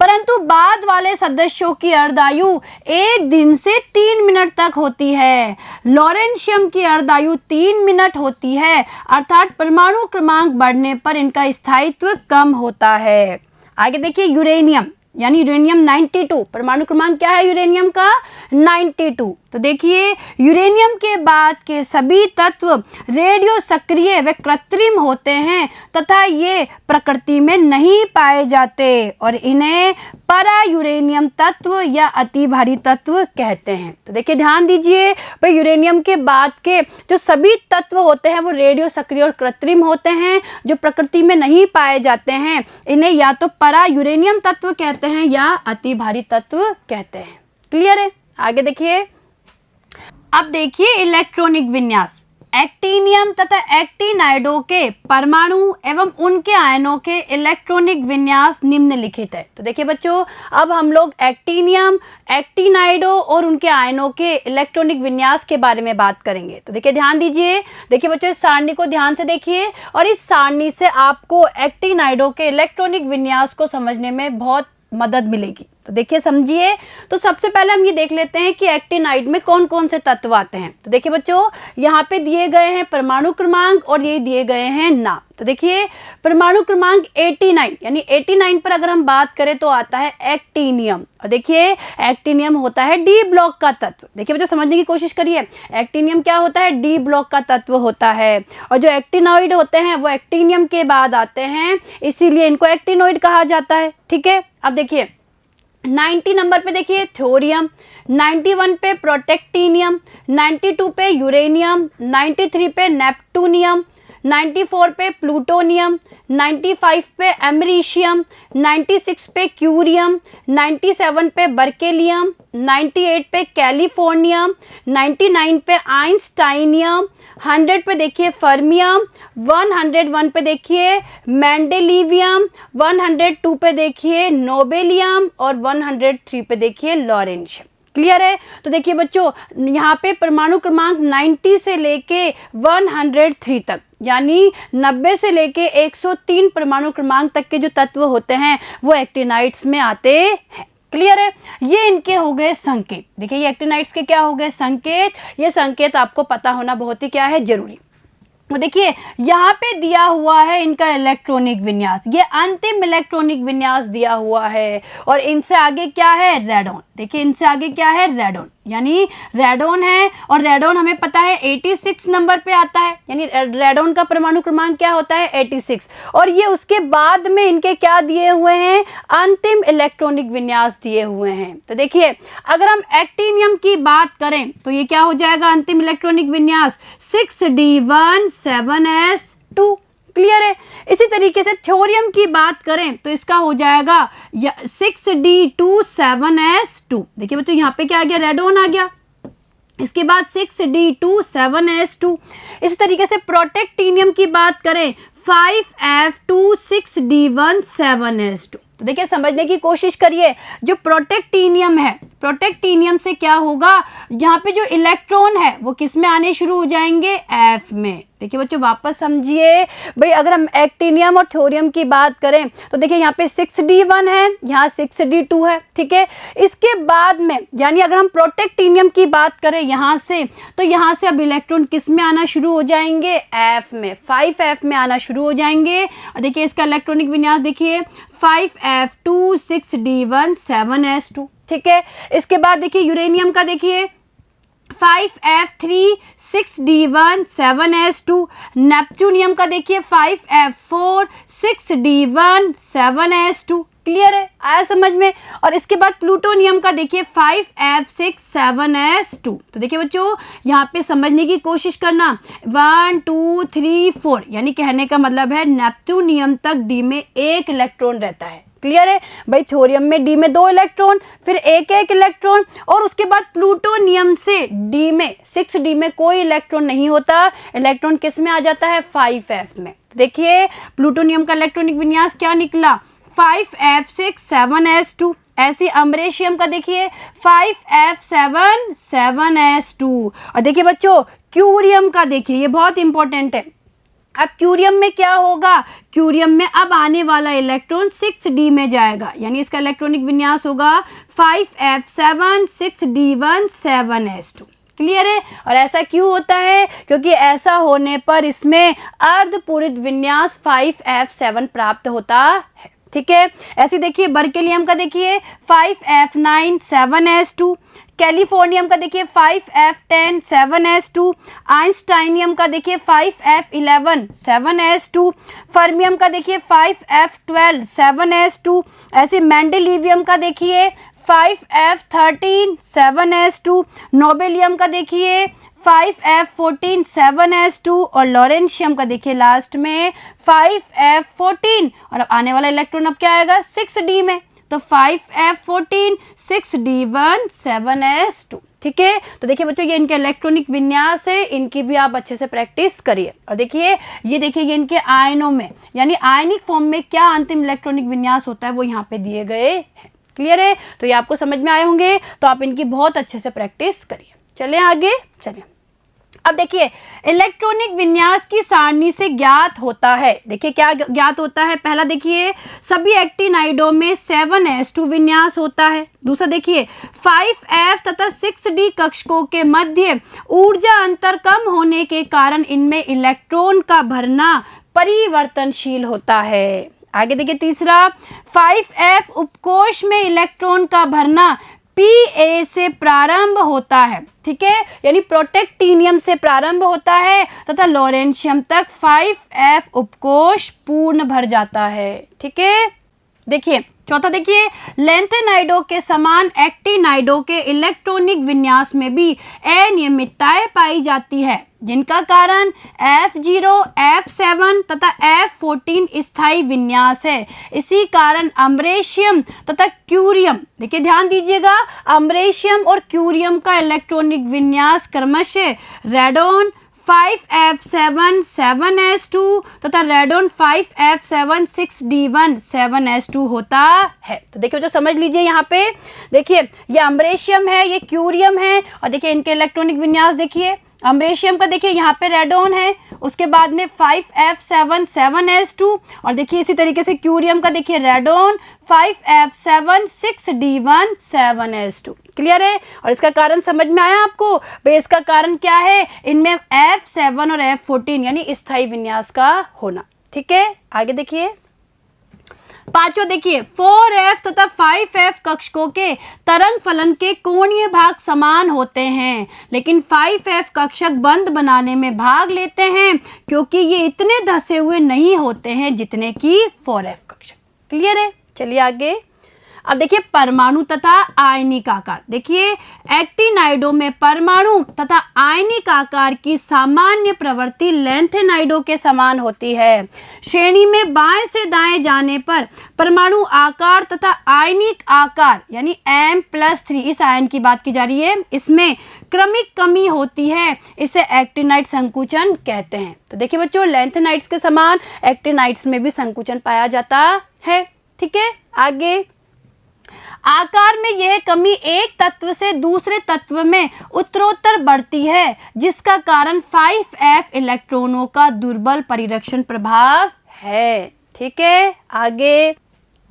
परंतु बाद वाले सदस्यों की अर्धायु 1 दिन से 3 मिनट तक होती है। लॉरेंशियम की अर्धायु 3 मिनट होती है, अर्थात परमाणु क्रमांक बढ़ने पर इनका स्थायित्व कम होता है। आगे देखिए यूरेनियम यानी यूरेनियम 92, परमाणु क्रमांक क्या है यूरेनियम का, 92। तो देखिए यूरेनियम के बाद के सभी तत्व रेडियो सक्रिय व कृत्रिम होते हैं तथा ये प्रकृति में नहीं पाए जाते और इन्हें परा यूरेनियम तत्व या अति भारी तत्व कहते हैं। तो देखिए ध्यान दीजिए भाई यूरेनियम के बाद के जो सभी तत्व होते हैं वो रेडियो सक्रिय और कृत्रिम होते हैं, जो प्रकृति में नहीं पाए जाते हैं इन्हें या तो परा यूरेनियम तत्व कहते हैं या अति भारी तत्व कहते हैं। क्लियर है? आगे देखिए अब देखिए इलेक्ट्रॉनिक विन्यास। एक्टिनियम तथा एक्टिनाइडों के परमाणु एवं उनके आयनों के इलेक्ट्रॉनिक विन्यास निम्नलिखित है। तो देखिए बच्चों अब हम लोग एक्टिनियम, एक्टिनाइडों और उनके आयनों के इलेक्ट्रॉनिक विन्यास के बारे में बात करेंगे। तो देखिए ध्यान दीजिए, देखिए बच्चों इस सारणी को ध्यान से देखिए और इस सारणी से आपको एक्टिनाइडों के इलेक्ट्रॉनिक विन्यास को समझने में बहुत मदद मिलेगी। तो देखिए समझिए, तो सबसे पहले हम ये देख लेते हैं कि एक्टिनाइड में कौन कौन से तत्व आते हैं। तो देखिए बच्चों यहाँ पे दिए गए हैं परमाणु क्रमांक और ये दिए गए हैं नाम। तो देखिए परमाणु क्रमांक 89 यानी 89 पर अगर हम बात करें तो आता है एक्टिनियम और देखिए एक्टिनियम होता है डी ब्लॉक का तत्व। देखिए बच्चों समझने की कोशिश करिए, एक्टिनियम क्या होता है, डी ब्लॉक का तत्व होता है और जो एक्टिनॉइड होते हैं वो एक्टिनियम के बाद आते हैं, इसीलिए इनको एक्टिनॉइड कहा जाता है। ठीक है, अब देखिए 90 नंबर पे देखिए थोरियम, 91 पे प्रोटेक्टिनियम, 92 पे यूरेनियम, 93 पे नेप्टूनियम, 94 पे प्लूटोनियम, 95 पे एमरीशियम, 96 पे क्यूरियम, 97 पे बर्केलियम, 98 पे कैलिफोर्नियम, 99 पे आइंस्टाइनियम, 100 पे देखिए फर्मियम, 101 पे देखिए मेंडेलिवियम, 102 पे देखिए नोबेलियम और 103 पे देखिए लॉरेंशियम। क्लियर है? तो देखिए बच्चों यहाँ पे परमाणु क्रमांक 90 से लेके 103 तक यानी 90 से लेके 103 परमाणु क्रमांक तक के जो तत्व होते हैं वो एक्टिनाइड्स में आते हैं। क्लियर है? ये इनके हो गए संकेत। देखिए ये एक्टिनाइड्स के क्या हो गए, संकेत। ये संकेत आपको पता होना बहुत ही क्या है, जरूरी। तो देखिए यहाँ पे दिया हुआ है इनका इलेक्ट्रॉनिक विन्यास, ये अंतिम इलेक्ट्रॉनिक विन्यास दिया हुआ है और इनसे आगे क्या है, रेडॉन। देखिए इनसे आगे क्या है, रेडॉन, यानी रेडॉन है और रेडॉन हमें पता है 86 नंबर पे आता है, यानी रेडॉन का परमाणु क्रमांक क्या होता है, 86। और ये उसके बाद में इनके क्या दिए हुए हैं, अंतिम इलेक्ट्रॉनिक विन्यास दिए हुए हैं। तो देखिए अगर हम एक्टिनियम की बात करें तो ये क्या हो जाएगा, अंतिम इलेक्ट्रॉनिक विन्यास 6D1 7s2। क्लियर है? इसी तरीके से थोरियम की बात करें तो इसका हो जाएगा 6D2 7s2। देखिए बच्चों यहाँ पे क्या आ गया, रेडॉन आ गया, इसके बाद 6D2 7s2। इसी तरीके से प्रोटेक्टिनियम की बात करें 5F2 6D1 7s2। तो देखिए समझने की कोशिश करिए, जो प्रोटेक्टिनियम है, प्रोटेक्टिनियम से क्या होगा, यहाँ पे जो इलेक्ट्रॉन है वो किस में आने शुरू हो जाएंगे, एफ में। देखिए बच्चों वापस समझिए भाई, अगर हम एक्टिनियम और थोरियम की बात करें तो देखिए यहाँ पे 6d1 है, यहाँ 6d2 है, ठीक है। इसके बाद में यानी अगर हम प्रोटेक्टिनियम की बात करें यहाँ से, तो यहाँ से अब इलेक्ट्रॉन किस में आना शुरू हो जाएंगे, एफ में, 5f में आना शुरू हो जाएंगे। और देखिए इसका इलेक्ट्रॉनिक विन्यास देखिए 5f2 6d1 7s2, ठीक है। इसके बाद देखिए यूरेनियम का देखिए 5f3 6d1 7s2, नेपच्यूनियम का देखिए 5f4 6d1 7s2। क्लियर है, आया समझ में। और इसके बाद प्लूटोनियम का देखिए 5f6 7s2। तो देखिए बच्चों यहाँ पे समझने की कोशिश करना, 1 2 3 4 यानी कहने का मतलब है नेपच्यूनियम तक डी में एक इलेक्ट्रॉन रहता है। क्लियर है भाई, थोरियम में डी में 2 इलेक्ट्रॉन, फिर एक इलेक्ट्रॉन, और उसके बाद प्लूटोनियम से डी में 6d में कोई इलेक्ट्रॉन नहीं होता, इलेक्ट्रॉन किस में आ जाता है, 5f में। देखिए प्लूटोनियम का इलेक्ट्रॉनिक विन्यास क्या निकला, 5f6 7s2। ऐसे अमरेशियम का देखिए 5f7 7s2। और देखिए बच्चों क्यूरियम का देखिए, ये बहुत इंपॉर्टेंट है। अब क्यूरियम में क्या होगा, क्यूरियम में अब आने वाला इलेक्ट्रॉन 6d में जाएगा, यानी इसका इलेक्ट्रॉनिक विन्यास होगा 5f7 6d1 7s2। क्लियर है। और ऐसा क्यों होता है, क्योंकि ऐसा होने पर इसमें अर्धपूरित विन्यास 5f7 प्राप्त होता है, ठीक है। ऐसे देखिए बर्केलियम का देखिए 5f9 7s2, कैलिफोर्नियम का देखिए 5f10 7s2, आइंस्टाइनियम का देखिए 5f11 7s2, फर्मियम का देखिए 5f12 7s2, ऐसे मेंडेलिवियम का देखिए 5f13 7s2, नोबेलियम का देखिए 5f14 7s2, और लॉरेंशियम का देखिए लास्ट में 5f14। और अब आने वाला इलेक्ट्रॉन अब क्या आएगा, 6d में, तो 5f14 6d1 7s2, ठीक है। तो देखिए बच्चों ये इनके इलेक्ट्रॉनिक विन्यास है, इनकी भी आप अच्छे से प्रैक्टिस करिए। और देखिए ये देखिए ये इनके आयनों में यानी आयनिक फॉर्म में क्या अंतिम इलेक्ट्रॉनिक विन्यास होता है वो यहाँ पे दिए गए हैं। क्लियर है, तो ये आपको समझ में आए होंगे, तो आप इनकी बहुत अच्छे से प्रैक्टिस करिए। चलिए आगे चलिए। अब देखिए इलेक्ट्रॉनिक विन्यास की सारणी से ज्ञात होता है, देखिए क्या ज्ञात होता है, पहला देखिए सभी एक्टिनाइडों में 7s2 विन्यास होता है। दूसरा देखिए 5f तथा 6d कक्षकों के मध्य ऊर्जा अंतर कम होने के कारण इनमें इलेक्ट्रॉन का भरना परिवर्तनशील होता है। आगे देखिए तीसरा 5f उपकोष में इलेक्ट्रॉन का भरना Pa से प्रारंभ होता है, ठीक है, यानी प्रोटेक्टिनियम से प्रारंभ होता है तथा लॉरेंशियम तक 5f उपकोष पूर्ण भर जाता है, ठीक है। देखिए चौथा देखिए लेंथेनाइडो के समान एक्टिनाइडो के इलेक्ट्रॉनिक विन्यास में भी अनियमितताएं पाई जाती है, जिनका कारण F0, F7 तथा F14 स्थायी विन्यास है। इसी कारण अमरेशियम तथा क्यूरियम, देखिए ध्यान दीजिएगा, अमरेशियम और क्यूरियम का इलेक्ट्रॉनिक विन्यास क्रमशः रेडॉन 5f7 7s2 तथा रेडॉन 5f7 6d1 7s2 होता है। तो देखिए जो समझ लीजिए यहाँ पे, देखिए ये अमरेशियम है, ये क्यूरियम है, और देखिए इनके इलेक्ट्रॉनिक विन्यास देखिए, अमरेशियम का देखिए यहाँ पे रेडॉन है, उसके बाद में 5f7 7s2, और देखिए इसी तरीके से क्यूरियम का देखिए radon 5f7 6d1 7s2। Clear है। और इसका कारण समझ में आया आपको, भाई इसका कारण क्या है, इनमें F7 और F14 यानी स्थायी विन्यास का होना, ठीक है। आगे देखिए पांचवा देखिए 4f तथा 5f कक्षकों के तरंग फलन के कोणीय भाग समान होते हैं, लेकिन 5f कक्षक बंध बनाने में भाग लेते हैं क्योंकि ये इतने धसे हुए नहीं होते हैं जितने कि 4f कक्षक। क्लियर है। चलिए आगे। अब देखिए परमाणु तथा आयनिक आकार, देखिए एक्टिनाइडो में परमाणु तथा आयनिक आकार की सामान्य प्रवृत्ति लेंथेनाइडो के समान होती है। श्रेणी में बाएं से दाएं जाने पर परमाणु आकार तथा आयनिक आकार यानी M+3, इस आयन की बात की जा रही है, इसमें क्रमिक कमी होती है, इसे एक्टिनाइड संकुचन कहते हैं। तो देखिए बच्चों लेंथेनाइड्स के समान एक्टिनाइड्स में भी संकुचन पाया जाता है, ठीक है। आगे आकार में यह कमी एक तत्व से दूसरे तत्व में उत्तरोत्तर बढ़ती है, जिसका कारण 5f इलेक्ट्रॉनों का दुर्बल परिरक्षण प्रभाव है। ठीक है, आगे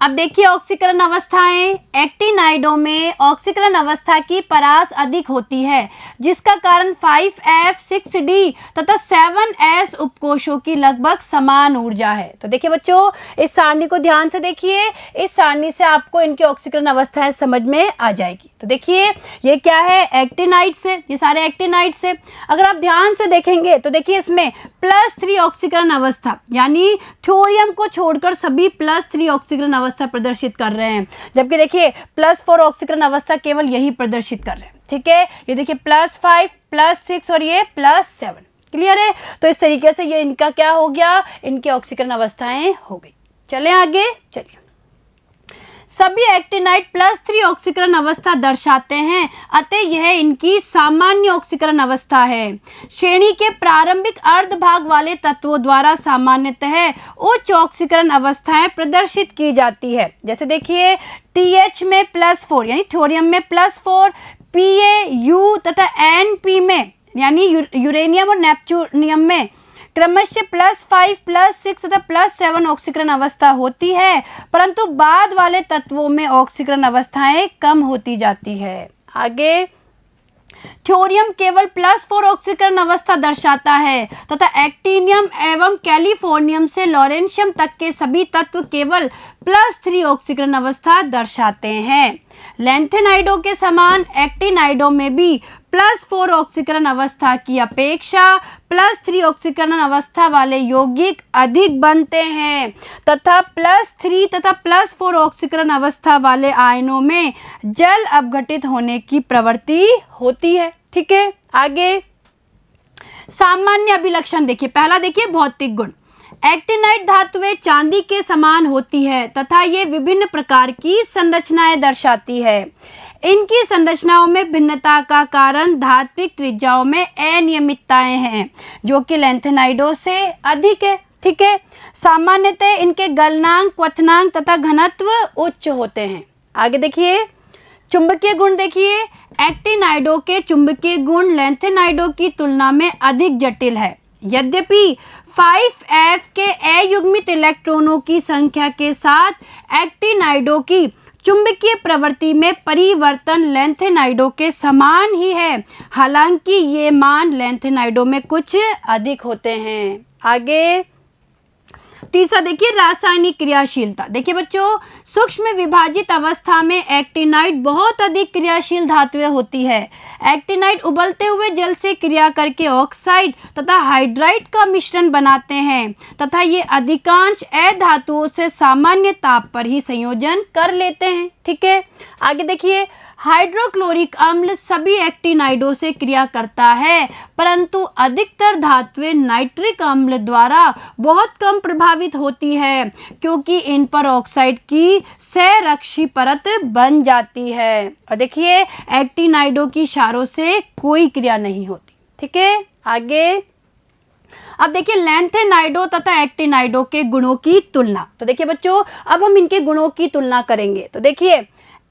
अब देखिए ऑक्सीकरण अवस्थाएं। एक्टिनाइडों में ऑक्सीकरण अवस्था की परास अधिक होती है, जिसका कारण 5f 6d तथा 7s उपकोषों की लगभग समान ऊर्जा है। तो देखिए बच्चों, इस सारणी को ध्यान से देखिए, इस सारणी से आपको इनकी ऑक्सीकरण अवस्थाएं समझ में आ जाएगी। तो देखिए ये क्या है, एक्टिनाइड्स है, ये सारे एक्टिनाइड्स है। अगर आप ध्यान से देखेंगे तो देखिए इसमें +3 ऑक्सीकरण अवस्था, यानी थोरियम को छोड़कर सभी +3 ऑक्सीकरण अवस्था प्रदर्शित कर रहे हैं, जबकि देखिए +4 ऑक्सीकरण अवस्था केवल यही प्रदर्शित कर रहे हैं। ठीक है, ये देखिए +5 +6 और ये +7। क्लियर है? तो इस तरीके से ये इनका क्या हो गया, इनकी ऑक्सीकरण अवस्थाएं हो गई। चलें आगे, चलिए। सभी एक्टिनाइड +3 ऑक्सीकरण अवस्था दर्शाते हैं, अतः यह इनकी सामान्य ऑक्सीकरण अवस्था है। श्रेणी के प्रारंभिक अर्धभाग वाले तत्वों द्वारा सामान्यतः उच्च ऑक्सीकरण अवस्थाएं प्रदर्शित की जाती है। जैसे देखिए TH में +4 यानी थोरियम में +4, Pa, U तथा Np में यानी यूरेनियम और नेपच्यूनियम में क्रमशः +5 +6 तथा +7 ऑक्सीकरण अवस्था होती है, परंतु बाद वाले तत्वों में ऑक्सीकरण अवस्थाएं कम होती जाती है। आगे थोरियम केवल +4 ऑक्सीकरण अवस्था दर्शाता है तथा एक्टिनियम एवं कैलिफोर्नियम से लॉरेंशियम तक के सभी तत्व केवल +3 ऑक्सीकरण अवस्था दर्शाते हैं। लैंथेनाइडों के समान एक्टिनाइडों में भी +4 ऑक्सीकरण अवस्था की अपेक्षा +3 ऑक्सीकरण अवस्था वाले यौगिक अधिक बनते हैं तथा +3 तथा +4 ऑक्सीकरण अवस्था वाले आयनों में जल अपघटित होने की प्रवृत्ति होती है। ठीक है, आगे सामान्य अभिलक्षण देखिए। पहला देखिए भौतिक गुण। एक्टिनाइड धातुएं चांदी के समान होती है तथा ये विभिन्न प्रकार की संरचनाएं दर्शाती है। इनकी संरचनाओं में भिन्नता का कारण धात्विक त्रिज्याओं में अनियमितताएं हैं, जो कि लैंथेनाइडों से अधिक है। ठीक है, सामान्यतः इनके गलनांक, क्वथनांक तथा घनत्व उच्च होते हैं। आगे देखिए चुंबकीय गुण देखिए। एक्टिनाइडों के चुंबकीय गुण लैंथेनाइडों की तुलना में अधिक जटिल है। यद्यपि 5f के अयुग्मित इलेक्ट्रॉनों की संख्या के साथ एक्टिनाइडों की चुंबकीय प्रवृत्ति में परिवर्तन लैंथेनाइडों के समान ही है, हालांकि ये मान लैंथेनाइडों में कुछ अधिक होते हैं। आगे तीसरा देखिए रासायनिक क्रियाशीलता। देखिए बच्चों, सूक्ष्म विभाजित अवस्था में एक्टिनाइड बहुत अधिक क्रियाशील धातुएं होती है। एक्टिनाइड उबलते हुए जल से क्रिया करके ऑक्साइड तथा हाइड्राइड का मिश्रण बनाते हैं तथा ये अधिकांश अधातुओं से सामान्य ताप पर ही संयोजन कर लेते हैं। ठीक है, आगे देखिए हाइड्रोक्लोरिक अम्ल सभी एक्टिनाइडों से क्रिया करता है, परंतु अधिकतर धातुएं नाइट्रिक अम्ल द्वारा बहुत कम प्रभावित होती है, क्योंकि इन पर ऑक्साइड की सहरक्षी परत बन जाती है। और देखिए एक्टिनाइडों की क्षारों से कोई क्रिया नहीं होती। ठीक है, आगे अब देखिए लैंथेनाइडों तथा एक्टिनाइडों के गुणों की तुलना। तो देखिए बच्चों, अब हम इनके गुणों की तुलना करेंगे। तो देखिए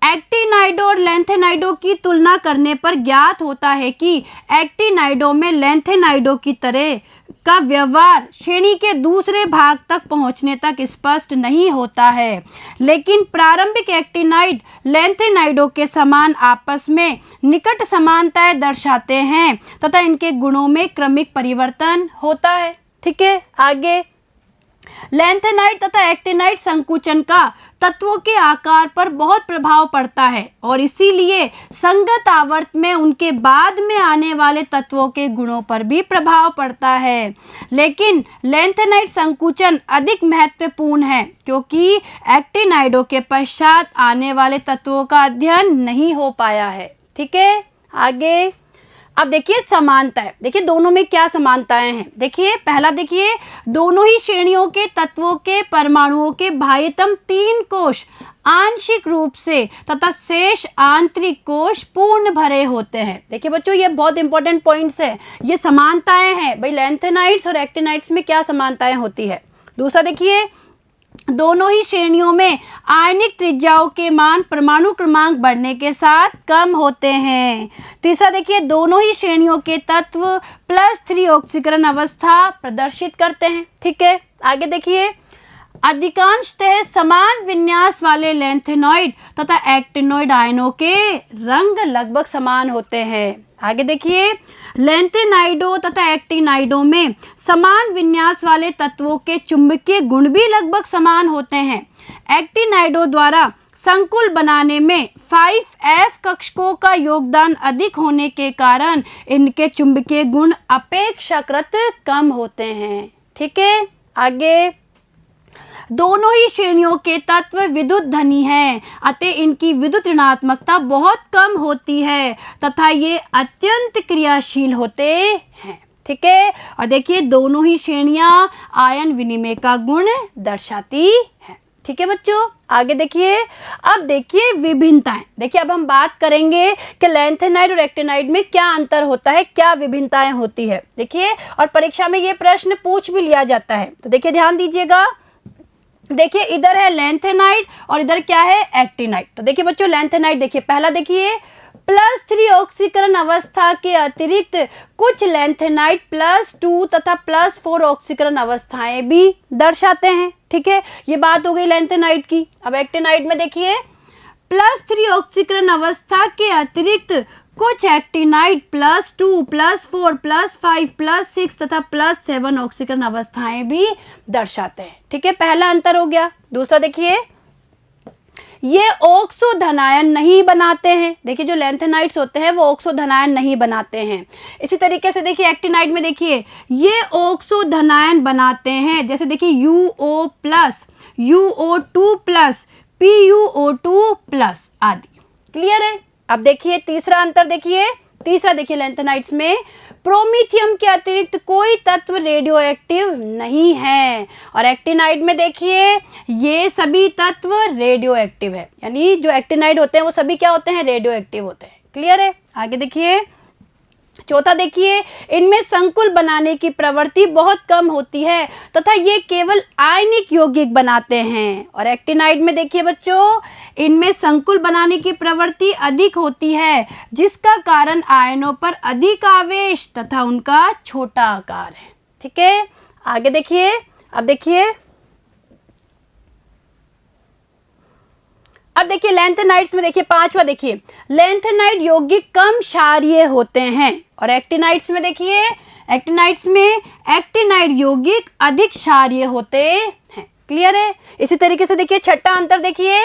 एक्टिनाइडों और लैंथेनाइडों की तुलना करने पर ज्ञात होता है कि एक्टिनाइडों में लैंथेनाइडों की तरह का व्यवहार श्रेणी के दूसरे भाग तक पहुंचने तक स्पष्ट नहीं होता है, लेकिन प्रारंभिक एक्टिनाइड लैंथेनाइडों के समान आपस में निकट समानताएं दर्शाते हैं तथा इनके गुणों में क्रमिक परिवर्तन होता है। ठीक है, आगे लैंथेनाइड तथा एक्टिनाइड संकुचन का तत्वों के आकार पर बहुत प्रभाव पड़ता है और इसीलिए संगत आवर्त में उनके बाद में आने वाले तत्वों के गुणों पर भी प्रभाव पड़ता है। लेकिन लैंथेनाइड संकुचन अधिक महत्वपूर्ण है, क्योंकि एक्टिनाइडों के पश्चात आने वाले तत्वों का अध्ययन नहीं हो पाया है। ठीक है, आगे अब देखिए समानता है। देखिए दोनों में क्या समानताएं हैं। देखिए पहला देखिए, दोनों ही श्रेणियों के तत्वों के परमाणुओं के बाह्यतम 3 कोश आंशिक रूप से तथा शेष आंतरिक कोश पूर्ण भरे होते हैं। देखिए बच्चों, ये बहुत इंपॉर्टेंट पॉइंट्स है। ये समानताएं हैं भाई, लैंथेनाइड्स और एक्टिनाइड्स में क्या समानताएं होती है। दूसरा देखिए दोनों ही श्रेणियों में आयनिक त्रिज्याओं के मान परमाणु क्रमांक बढ़ने के साथ कम होते हैं। तीसरा देखिए, दोनों ही श्रेणियों के तत्व +3 ऑक्सीकरण अवस्था प्रदर्शित करते हैं। ठीक है, आगे देखिए, अधिकांशतः समान विन्यास वाले लैंथेनॉइड तथा एक्टिनॉइड आयनों के रंग लगभग समान होते हैं। आगे देखिए, लैंथेनाइडों तथा एक्टिनाइडों में समान विन्यास वाले तत्वों के चुंबकीय गुण भी लगभग समान होते हैं। एक्टिनाइडों द्वारा संकुल बनाने में 5F कक्षकों का योगदान अधिक होने के कारण इनके चुंबकीय गुण अपेक्षाकृत कम होते हैं। ठीक है, आगे, दोनों ही श्रेणियों के तत्व विद्युत धनी हैं, अतः इनकी विद्युत ऋणात्मकता बहुत कम होती है तथा ये अत्यंत क्रियाशील होते हैं। ठीक है, और देखिए, दोनों ही श्रेणियां आयन विनिमय का गुण दर्शाती हैं। ठीक है बच्चों, आगे देखिए, अब देखिए विभिन्नताएं। देखिए, अब हम बात करेंगे कि लैंथेनाइड और एक्टिनाइड में क्या अंतर होता है, क्या विभिन्नताएं होती है। देखिए, और परीक्षा में ये प्रश्न पूछ भी लिया जाता है, तो देखिए ध्यान दीजिएगा। देखिए, इधर है लैंथेनाइड और इधर क्या है, एक्टिनाइड। तो देखिए बच्चों, लैंथेनाइड देखिए, पहला देखिए, +3 ऑक्सीकरण अवस्था के अतिरिक्त कुछ लैंथेनाइड +2 तथा +4 ऑक्सीकरण अवस्थाएं भी दर्शाते हैं। ठीक है, ये बात हो गई लैंथेनाइड की। अब एक्टिनाइड में देखिए, +3 ऑक्सीकरण अवस्था के अतिरिक्त कुछ एक्टिनाइड +2, +4, +5, +6 तथा +7 ऑक्सीकरण अवस्थाएं भी दर्शाते हैं। ठीक है, पहला अंतर हो गया। दूसरा देखिए, ये ऑक्सो धनायन नहीं बनाते हैं। देखिए, जो लैंथेनाइड्स होते हैं वो ऑक्सो धनायन नहीं बनाते हैं। इसी तरीके से देखिए, एक्टिनाइड में देखिए, ये ऑक्सो धनायन बनाते हैं। जैसे देखिए, UO+, UO2+, PuO2+ आदि। क्लियर है। अब देखिए तीसरा अंतर, देखिए तीसरा देखिए, लैंथेनाइड्स में प्रोमीथियम के अतिरिक्त कोई तत्व रेडियो एक्टिव नहीं है, और एक्टिनाइड में देखिए ये सभी तत्व रेडियो एक्टिव है। यानी जो एक्टिनाइड होते हैं वो सभी क्या होते हैं, रेडियो एक्टिव होते हैं। क्लियर है। आगे देखिए, चौथा देखिए, इनमें संकुल बनाने की प्रवृत्ति बहुत कम होती है तथा ये केवल आयनिक यौगिक बनाते हैं। और एक्टिनाइड में देखिए बच्चों, इनमें संकुल बनाने की प्रवृत्ति अधिक होती है, जिसका कारण आयनों पर अधिक आवेश तथा उनका छोटा आकार है। ठीक है, आगे देखिए। अब देखिए लैंथेनाइड्स में देखिए, पांचवा देखिए, लैंथेनाइड यौगिक कम क्षारीय होते हैं, और एक्टिनाइड्स में देखिए, एक्टिनाइड्स में एक्टिनाइड यौगिक अधिक क्षारीय होते हैं। क्लियर है। इसी तरीके से देखिए छठा अंतर देखिए,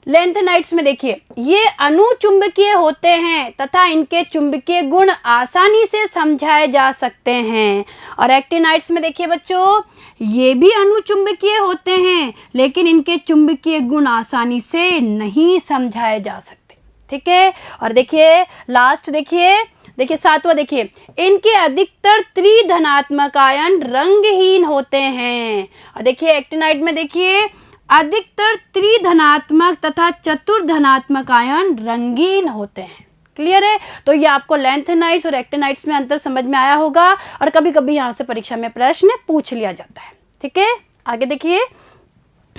लैंथेनाइड्स में देखिए ये अनुचुंबकीय होते हैं तथा इनके चुंबकीय गुण आसानी से समझाए जा सकते हैं, और एक्टिनाइड्स में देखिए बच्चों, ये भी अनुचुंबकीय होते हैं लेकिन इनके चुंबकीय गुण आसानी से नहीं समझाए जा सकते। ठीक है, और देखिए लास्ट देखिए सातवां देखिए, इनके अधिकतर त्रिधनात्मक आयन रंगहीन होते हैं, और देखिए एक्टिनाइड में देखिए अधिकतर त्रिधनात्मक तथा चतुर्धनात्मक आयन रंगीन होते हैं। क्लियर है। तो ये आपको लैंथेनाइड्स और एक्टिनाइड्स में अंतर समझ में आया होगा, और कभी कभी यहाँ से परीक्षा में प्रश्न पूछ लिया जाता है। ठीक है, आगे देखिए।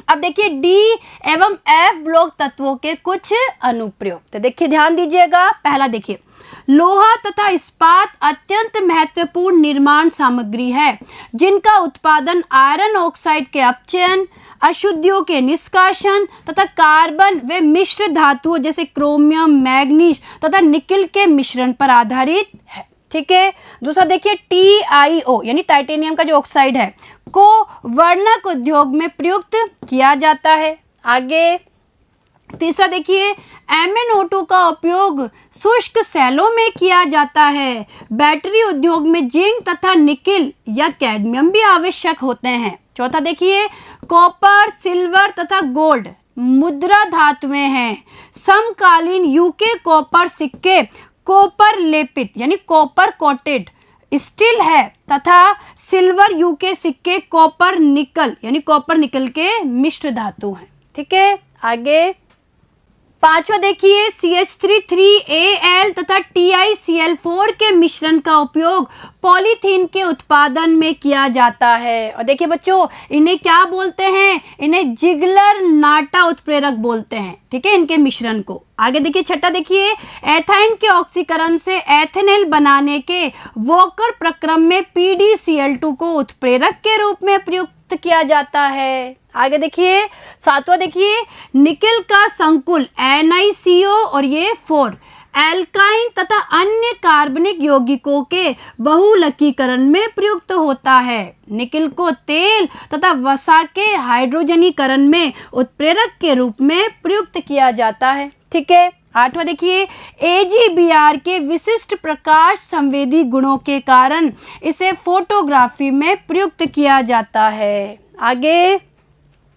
अब देखिए डी एवं एफ ब्लॉक तत्वों के कुछ अनुप्रयोग। तो देखिए ध्यान दीजिएगा। पहला देखिए, लोहा तथा इस्पात अत्यंत महत्वपूर्ण निर्माण सामग्री है, जिनका उत्पादन आयरन ऑक्साइड के अपचयन, अशुद्धियों के निष्कासन तथा कार्बन व मिश्र धातुओं जैसे क्रोमियम, मैग्नीज तथा निकिल के मिश्रण पर आधारित है। ठीक है। दूसरा देखिए, TiO यानी टाइटेनियम का जो ऑक्साइड है को वर्णक उद्योग में प्रयुक्त किया जाता है। आगे तीसरा देखिए, MnO2 का उपयोग शुष्क सेलों में किया जाता है। बैटरी उद्योग में जिंक तथा निकिल या कैडमियम भी आवश्यक होते हैं। चौथा देखिए, कॉपर, सिल्वर तथा गोल्ड मुद्रा धातुएं हैं। समकालीन यूके कॉपर सिक्के कॉपर लेपित यानी कॉपर कोटेड स्टील है तथा सिल्वर यूके सिक्के कॉपर निकल यानी कॉपर निकल के मिश्र धातु हैं। ठीक है। आगे पांचवा देखिए, CH3 3Al तथा TiCl4 के मिश्रण का उपयोग पॉलीथीन के उत्पादन में किया जाता है। और देखिए बच्चों, इन्हें क्या बोलते हैं? इन्हें जिगलर नाटा उत्प्रेरक बोलते हैं, ठीक है, इनके मिश्रण को। आगे देखिए छठा, देखिए एथाइन के ऑक्सीकरण से एथेनॉल बनाने के वॉकर प्रक्रम में PdCl2 को उत्प्रेरक के रूप में प्रयुक्त किया जाता है। आगे देखिए सातवां, देखिए निकेल का संकुल NiCO और ये 4 एल्काइन तथा अन्य कार्बनिक यौगिकों के बहुलकीकरण में प्रयुक्त होता है। निकेल को तेल तथा वसा के हाइड्रोजनीकरण में उत्प्रेरक के रूप में प्रयुक्त किया जाता है, ठीक है। आठवां देखिए AgBr के विशिष्ट प्रकाश संवेदी गुणों के कारण इसे फोटोग्राफी में प्रयुक्त किया जाता है। आगे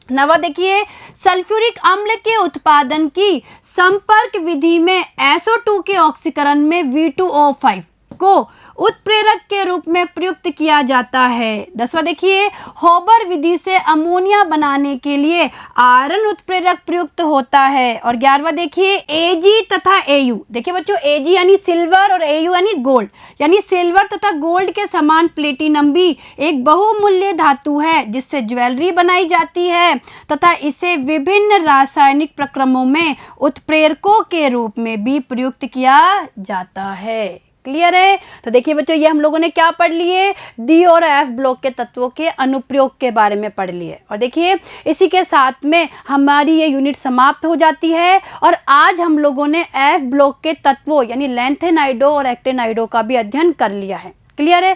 नवा देखिए सल्फ्यूरिक अम्ल के उत्पादन की संपर्क विधि में SO2 के ऑक्सीकरण में V2O5 को उत्प्रेरक के रूप में प्रयुक्त किया जाता है। 10वां देखिए होबर विधि से अमोनिया बनाने के लिए आयरन उत्प्रेरक प्रयुक्त होता है। और 11वां देखिए Ag तथा Au, देखिए बच्चों Ag यानी सिल्वर और Au यानी गोल्ड, यानी सिल्वर तथा गोल्ड के समान प्लेटिनम भी एक बहुमूल्य धातु है जिससे ज्वेलरी बनाई जाती है तथा इसे विभिन्न रासायनिक प्रक्रमों में उत्प्रेरकों के रूप में भी प्रयुक्त किया जाता है। क्लियर है? तो देखिए बच्चों, ये हम लोगों ने क्या पढ़ लिए? डी और एफ ब्लॉक के तत्वों के अनुप्रयोग के बारे में पढ़ लिए। और देखिए इसी के साथ में हमारी ये यूनिट समाप्त हो जाती है। और आज हम लोगों ने एफ ब्लॉक के तत्वों यानी लैंथेनाइडो और एक्टेनाइडो का भी अध्ययन कर लिया है। क्लियर है?